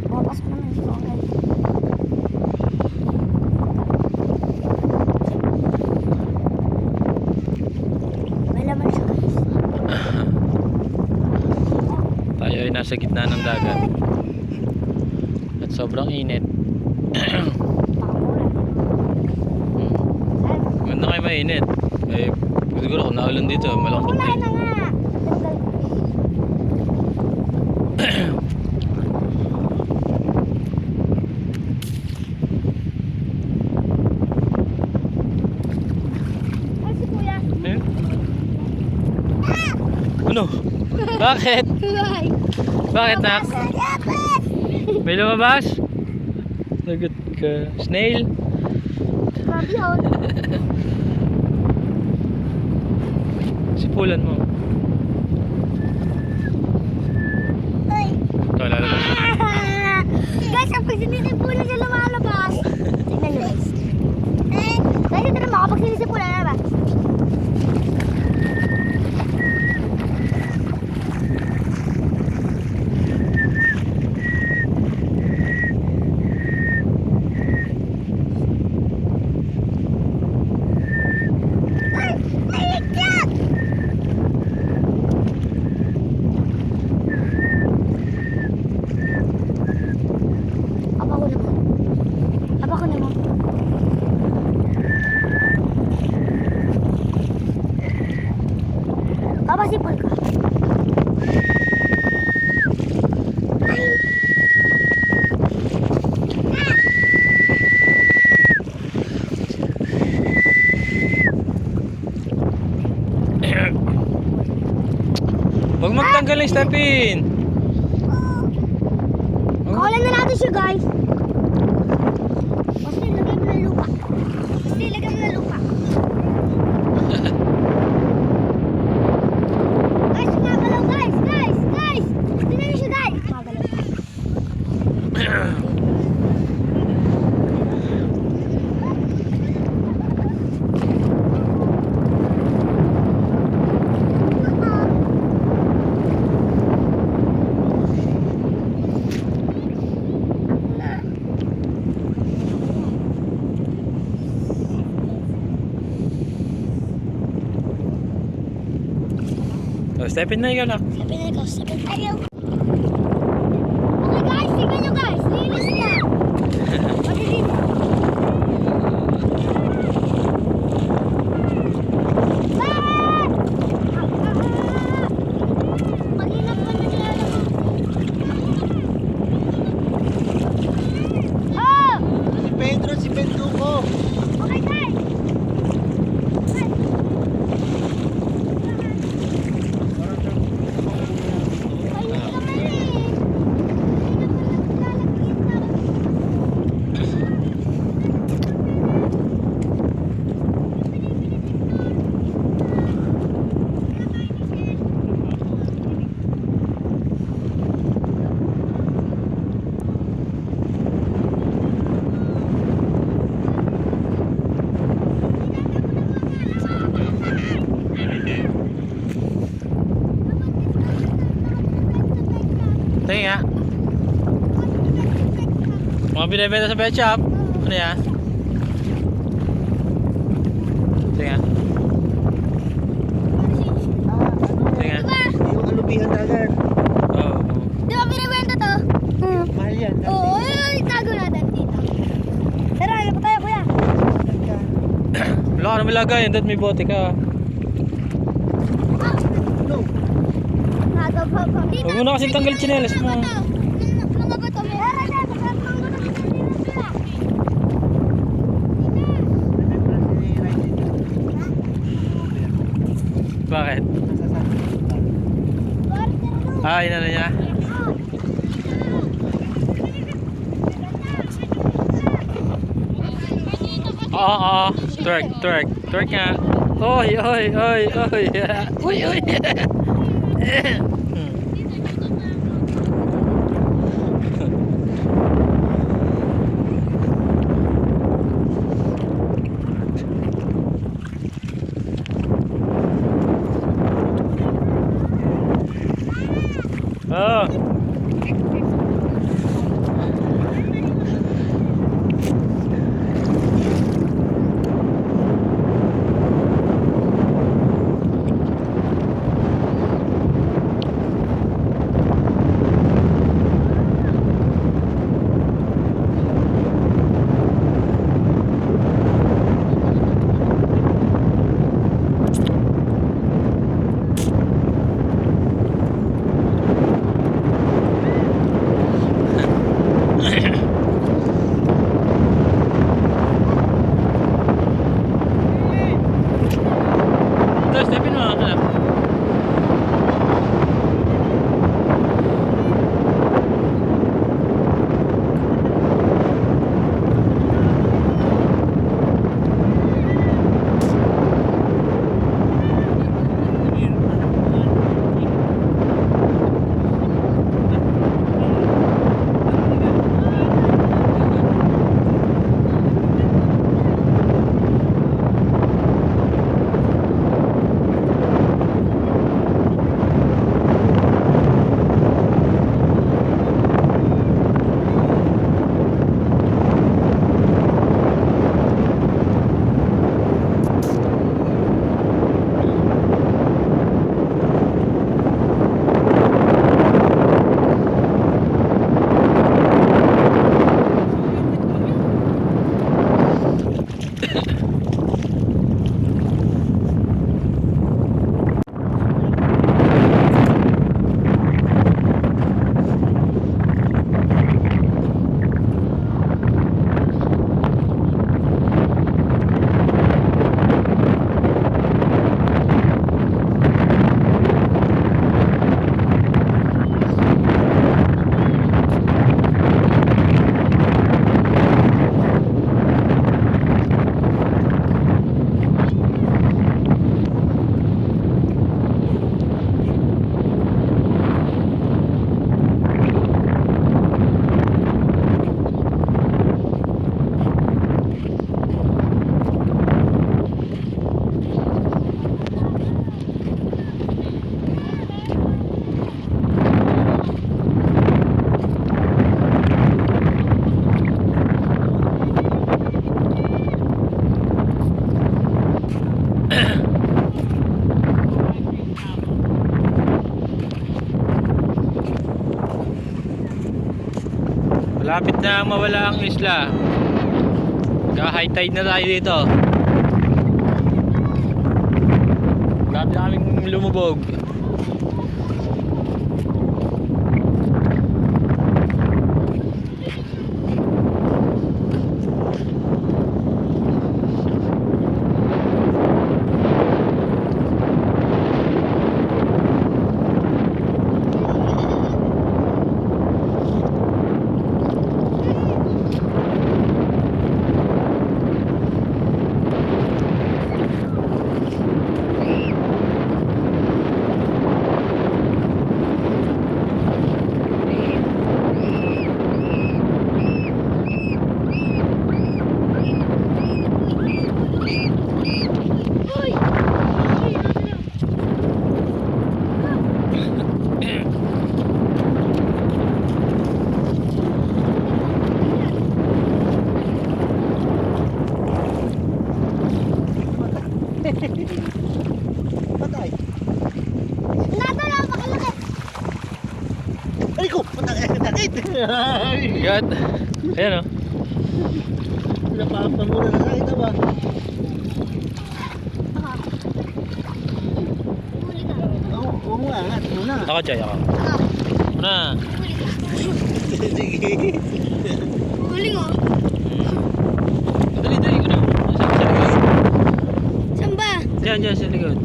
Papasok naman siya. Okay. May laman siya guys. Tayo ay nasa gitna ng dagat. At sobrang init. Ganda kayo mainit. Eh, Siguro kung naulan dito, malungkot Wala din. na nga. Tanggal. Ay, si kuya. Eh? Ano? Bakit? Ay. Bakit, nak? May lumabas? Lagot ka. Snail? Grabe yun. Sipulan mo. Ay. Ito, lalabas. Guys, ang sinisipula siya lumalabas. Tingnan nyo guys. Guys, ito naman kapag sinisipula na ba? Apa ko naman. Apa ko naman. Apa sipol ka? Huwag magtanggal ng stepin. Kawalan na natin siya guys. Basta ilagay mo ng lupa. Basta ilagay mo ng lupa. Guys, gumagalaw guys! Guys! Guys! Tingnan niyo siya guys! Gumagalaw. Oh, stepin na ikaw, nak. Sabi na ikaw, sabi tayo. Okay guys, tingnan nyo guys. Linis na. Malinis. Ah! Maginap ka na niya. Oh! Si Pedro ko. Okay guys. Tingin nga. Mga binibenta sa pet shop. Ano yan? Tingin nga. Tingin nga. Yung alupihan dagat. Oo. Di ba binibenta to? Mahal yan. Oo, itago natin dito. Tara, ano pa tayo kuya? Wala ka naman lagay. Dahil may bote ka. Nado pa pa. Huwag mo na kasi tanggal tsinelas mo. Mga bato. Tara, Bakit? Ah, inano niya? Oo, oo. Twerk, twerk. Twerk nga. Oy, oy, oy, oy. Uy, uy. Oh. na mawala ang isla. High tide na tayo dito. Grabe kaming lumubog. Patay. Natala, makalaki. Ay ko, takit. Yan. Ayan o. Napapamura na sa ito ba? Oo nga, angat muna. Ako, Chay, ako. Una. Sige. Huling oh. Dali, dali ko na. Saan ba? Diyan, sa likod.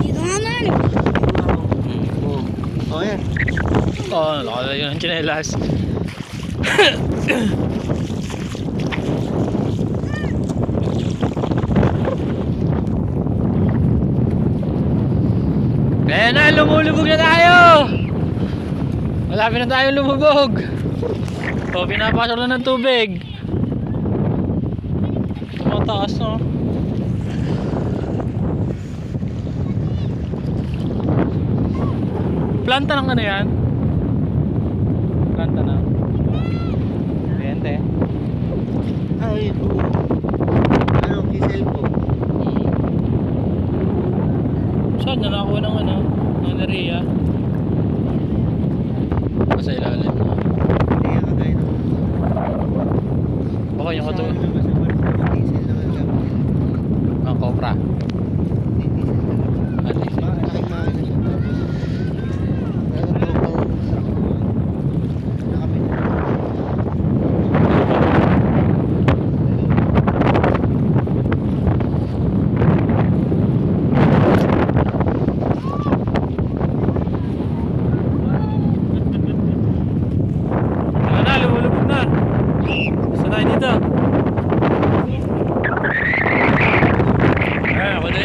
Dito nga man. Oh, yan. Oo, nakala yun ang chinelas. Ayan na, lumulubog na tayo! Malapit na tayo lumubog. O, pinapasok na ng tubig. Tumataas no? Planta ng ano yan? Planta na. Kuryente. Ay, ano, kisel po. Saan na nakuha ng ano? Ng Nerea? Sa ilalim na. Hindi yan kagaya ng... Baka yung kato. Sa diesel naman gamit. Ang Cobra. Hindi, diesel talaga. At least. Malaking mahal na siya. Tapos, local truck. Nakapit. Ano na, lumulubog na. Gusto tayo dito. Ayan, ako din.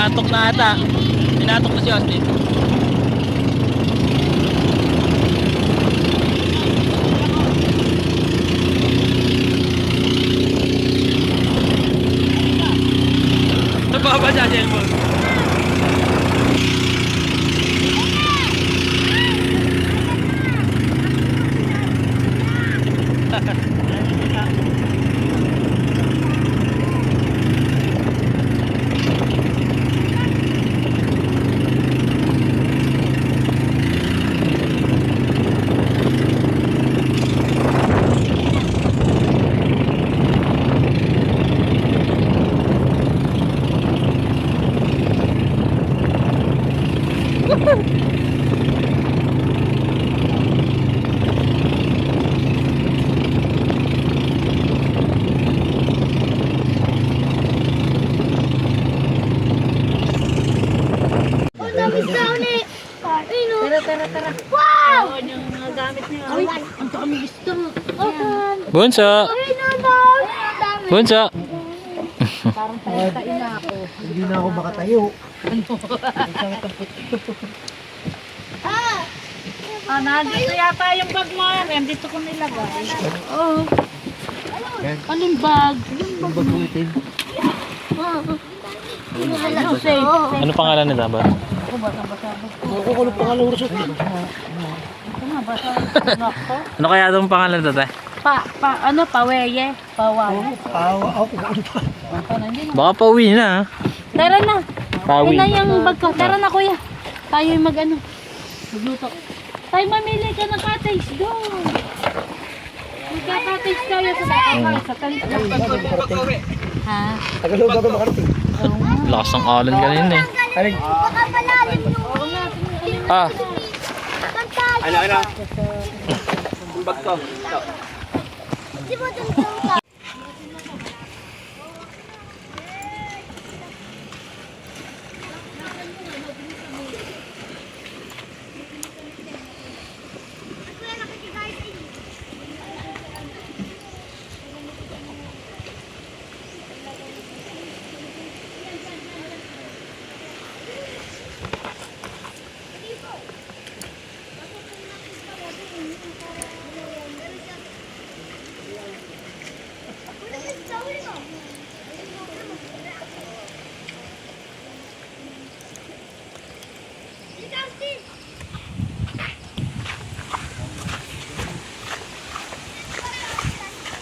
Inaantok na ata. Inaantok na si Austin. Nababa siya, cellphone. Oh, dami sa uli. Ayun o. Tara. Wow! Yung mga gamit niya. Ay, ang dami gusto. Bunso! Ayun o, dami. Bunso! Parang tayo na ako. Hindi na ako makatayo. Ah, nandito yata yung bag mo. Nandito ko nilagay. Oo. Yan. Anong bag? Ang bagulitin. Ano, safe? Ano pangalan nila ba? Ako, basa-basa. Ano pangalan ko Ito na, basa. Nako. Ano kaya itong pangalan nito, te? Paweye. Pawaw. Ako ano pa? Baka pauwi na, ha? Tara na. Pauwi. Yun na yung bag ko. Tara na, kuya. Tayo yung magluto. Tayo mamili ka ng cottage doon. Magka-cottage tayo sa tent. Ha? Tagalog ako makarating. Lakas ng alon kanina, eh. Alin? Baka malalim yung Ah, Ano? Yung bag ko. Ito. Di ba dun ka?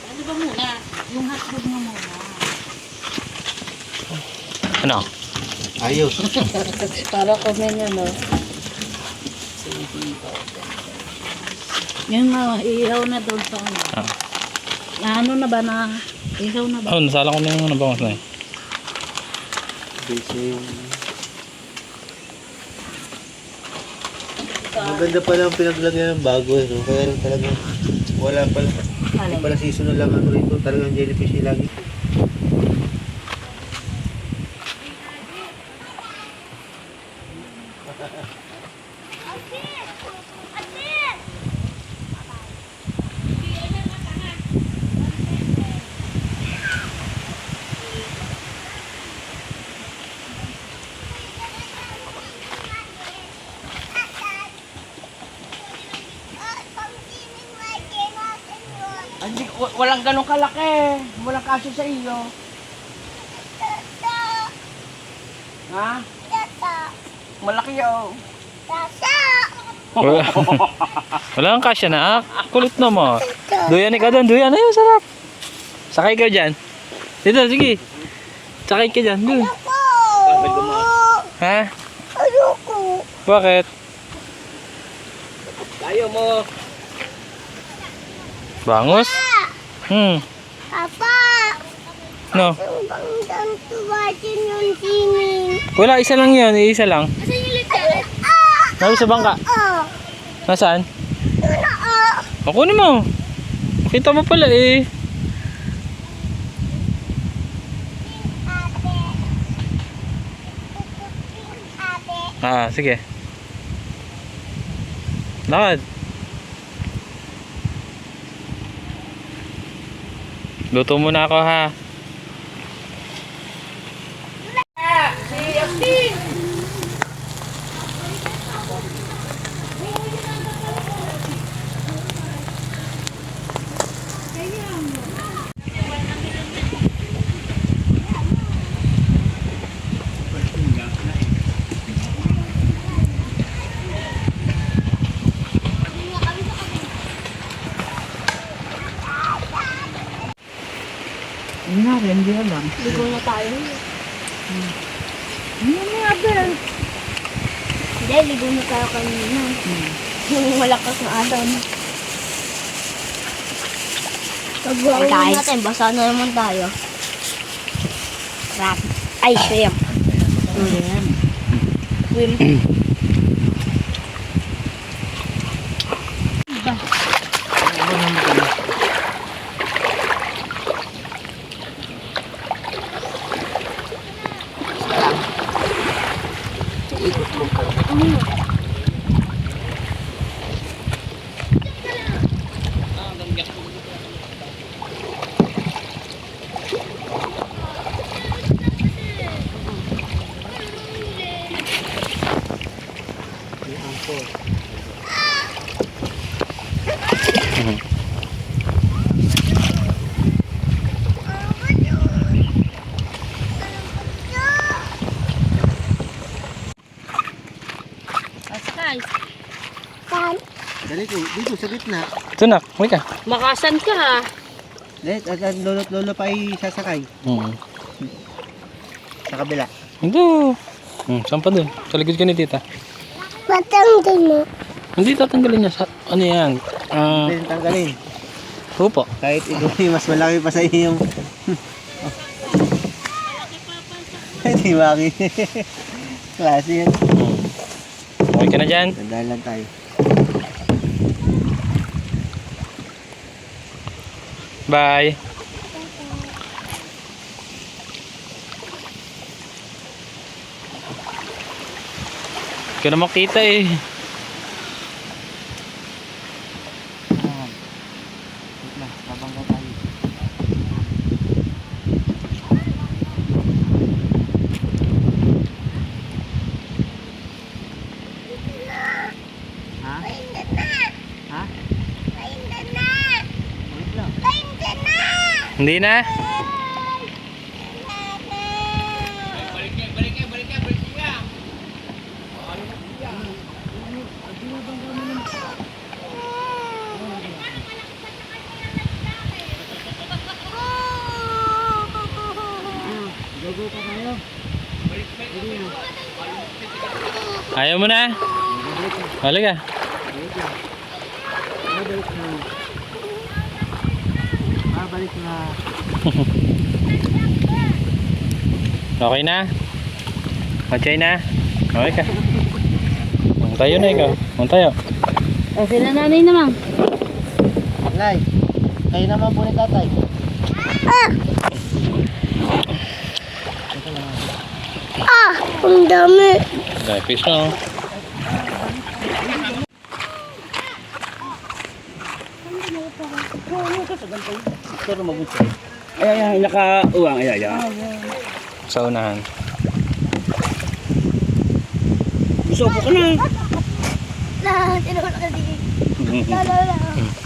Ano ba muna? Yung hotdog mo muna. ano? Ayos. Para kumain ano. Yung ihaw na doon sa ano. Ah. Ano na ba na? Ihaw na ba? Oh, nasala ko na yung nabangos na, eh. Busy. Maganda pala ang pinaglagyan ng bago eh. No? Kaya lang talagang wala pala. Hindi pala seasonal lang ano rito. Talagang jellyfish yung lagi. Hindi, walang ganong kalaki. Walang kaso sa iyo. Ha? Malaki oh. Wala, wala kang kasya na. Kulit na mo. Duyan ka doon. Duyan. Ayun, sarap. Sakay ka dyan. Dito, sige. Sakay ka dyan. Doon. Ha? Bakit? Tayo mo. Bangus? Papa! No. Ang tuwasin yung singing. Wala, isa lang yun. Isa lang. Asan yung lechon? Nabi sa bangka. Oh! Nasaan? Oh! Kunin mo. Kita mo pala eh. Ah, sige. Lakad. Luto muna ako ha. Si Asti. Hindi na rin, hindi alam. Ligo na tayo. Hindi na abel. Hindi, ligo na tayo kanina. Yung malakas na alon. Pag-uwi natin, basa na naman tayo. Crab. Ay, shrimp. Ayan. Shrimp. Dali ko, dito sa gitna. Ito na, may ka. Makasan ka ha. Dali, at lolo pa ay sasakay. Sa kabila. Ito. Saan pa dun? Sa likod ka ni tita. Matanggal mo. Hindi tatanggalin niya sa, ano yan? Pwede tanggalin. Upo. Kahit ikaw mas malaki pa sa iyo yung... Hindi maki. Klase yan. Okay ka na dyan? Tandaan lang tayo. Bye. Hindi ka naman kita eh. Habang ka tayo. Ha? Ha? Wait lang. Hindi na? Ayaw mo na? Halika. Balik na. Okay na? Okay na? Okay ka. Tayo na ikaw. Tayo. O sila nanay naman. Nay, kayo naman po ni tatay. Ang dami. Okay, fish na. Pero mabuti. Ay, naka-uwang. Ay. Sa unahan. Gusto po ka na. Tinawala ka din. Lala.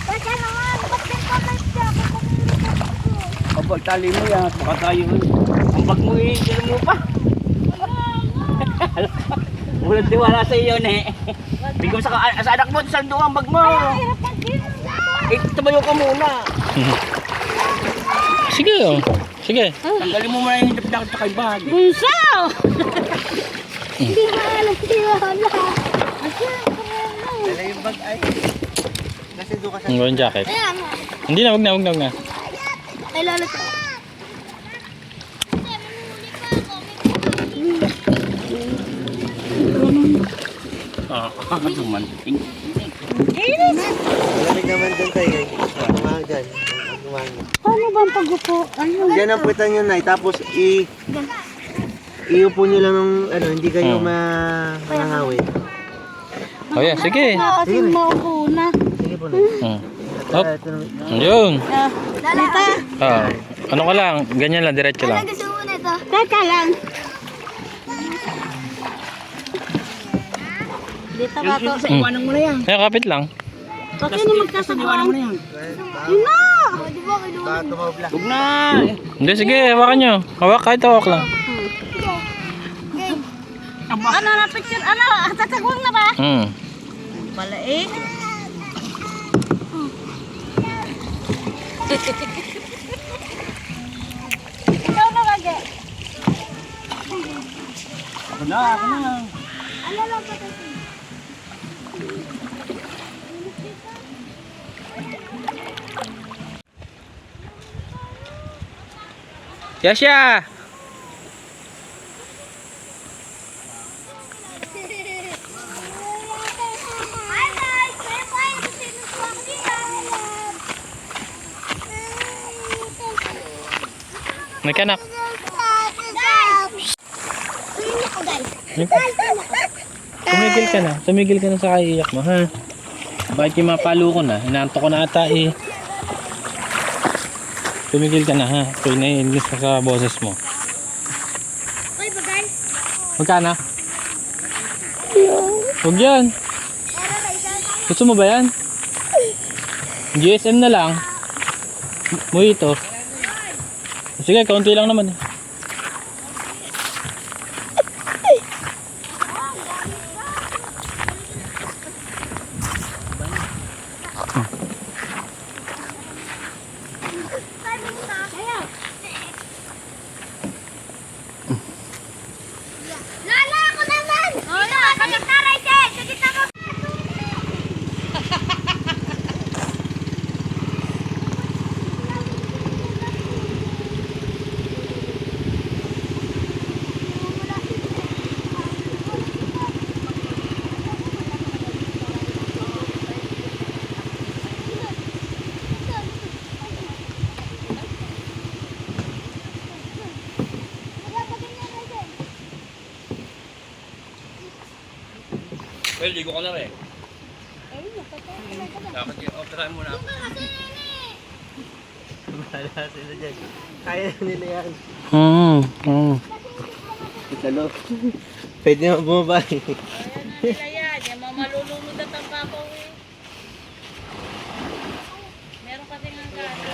Basta naman. Ba't nagpapalad ka? Kapag tali mo yan, baka tayo. Ang bag mo eh, sila mo pa. Walang tiwala sa iyo, ne. Bigyan sa anak mo, saldo ang bag mo. Tumayo ka muna. Sige oh. Sige. Tanggalin mo muna yung hindap-dakot sa kay bag. Bunso! Hindi mo alam. Hindi mo alam. Dala yung bag ay. Kasi doon ka sa... Ang jacket. Ayan. Hindi na, wag na. Ay, lalo to. Dumanting. Malamig naman doon tayo. Tumahang dyan. Tumahang. Paano ba ang pag-upo? Ayun. Diyan ang puwitan nyo, Nay. Tapos iupo nyo lang ng ano, hindi kayo mahawin. Oh yeah, sige. Kasi maupo na. Sige po, Nay. Hop. Ito naman. Yun. Lita. Ano ka lang, ganyan lang, diretso lang. Gusto mo na ito. Teka lang. Lita ba to? Sa iwanan mo na yan. Kaya kapit lang. Kasi na magkasagwan. Iwanan mo na yan. Yun na! Di ba kinuha? Baka tumawag lang. Huwag na. Hindi, sige, hawakan nyo. Kahit hawak lang. Ano na picture? Ano? Sasagwang na ba? Pala eh. Na, ako na. Yasha! Nagkanak. Tumigil ka na sa kaiiyak mo, ha? Bakit yung mapalo ko na? Inaanto ko na ata eh. Tumigil ka na, ha? Ito naiinis ka sa boses mo. Uy, bagay. Magkana? Huwag yan. Gusto mo ba yan? GSM na lang. Mojito. Sige, kaunti lang naman eh. Lala, ako naman! Lala, kagat na, Rachel! Sagit ako! Well, ligo ko na rin. Dapat yung operahan muna ako. Bahala sila dyan. Kaya nila yan. Italo. Pwede naman bumaba eh. Nila yan. Yung mga malulunod at ang papaw eh. Meron kasi nga gana.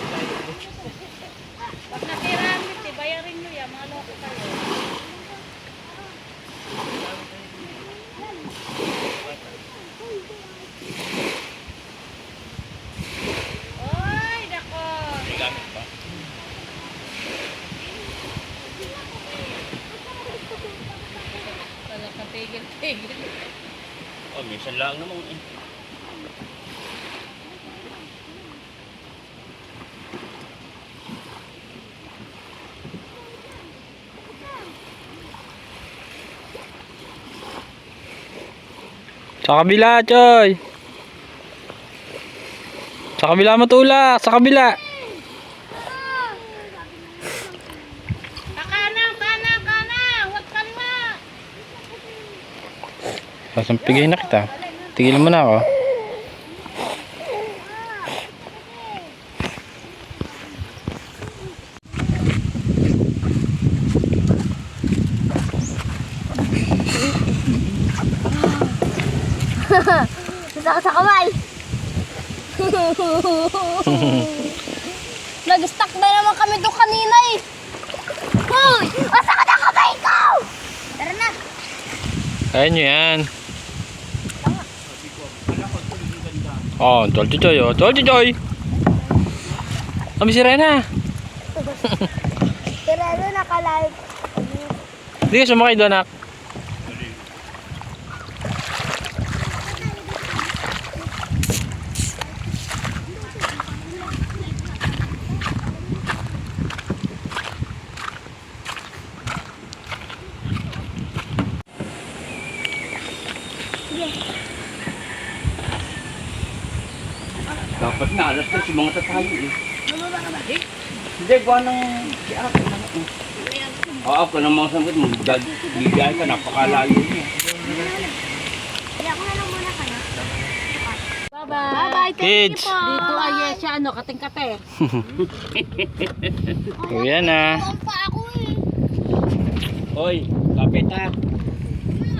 Pag nakiramit eh, bayarin nyo yan. Mga loko kayo. Oy, nako. May gamit pa. Talagang katigil-tigil. Oh, minsan lang naman eh. Sa kabila, Choy. Sa kabila matulak, sa kabila. Kanan, kanan, kanan. Huwag kaliwa. Sasampigay na kita. Tigilan mo na ako. Masaka sa kamay. Nag-stuck na naman kami doon kanina eh. Hoy! Masaka na kamay ko! Tara na. Kaya nyo yan. Oh, Jolty Joy, oh. Jolty Joy! Kami si Rena. Pero ano, naka-live. Hindi ka sumakay doon, nak. Dapat na, alas na si mga tatayo eh. Hindi, gawa ng si Ako. Oo, ako ng mga sangkot mo. Bigay ka, napakalayo niya. Kaya ako na lang muna kayo. Bye-bye. Bye-bye, thank Kids. you po. Dito ay siya, ano, kating-kate. Kuya na. Ang pa ako eh. Hoy, kapit ha.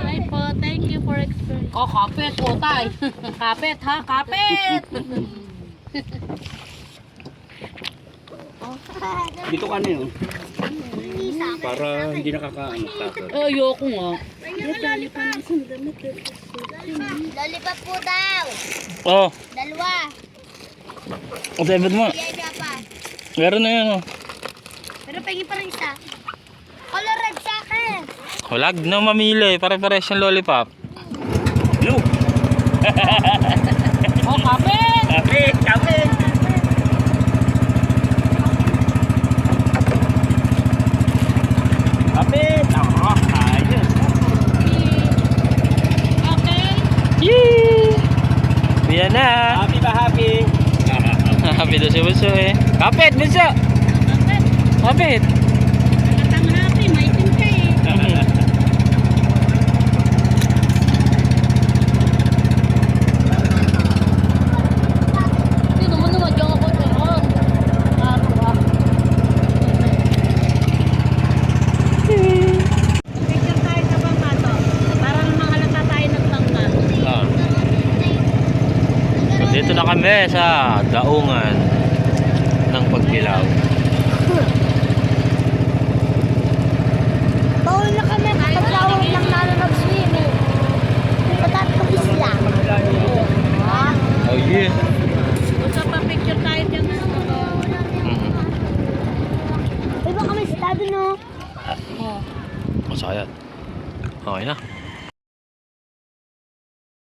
Hi po, thank you for experience. Oh, kapit po tay. Kapit ha, kapit. Dito ka na yun. Para hindi nakakaano takot. Ayoko nga. Lollipop po daw. Oh, Dalawa. ang tebet mo. Iya pa. Meron na yan, oh. Pero pengi pa rin isa. Color red sa akin. Huwag na mamili. Pare-pares yung lollipop. Blue. Oh, kapit! Kapit, kapit. Kapit. Ayos. Okay. Yee! Yan na. Happy ba happy? Happy daw si Bunso eh. Kapit, Bunso! Kapit! Katang happy, may tinta eh. Sino mo naman yung ako doon? Picture tayo sa bangka to. Para namang halata tayo nagtangka. Ah. So dito na kami sa daungan ng Pagbilao. Bawal na kami kapag lawak lang namin mag-swimming. Patatlong isla. Ha? Oh yeah. Gusto pa picture tayo dyan. Iba kami sa tabi no. Masaya. Okay na.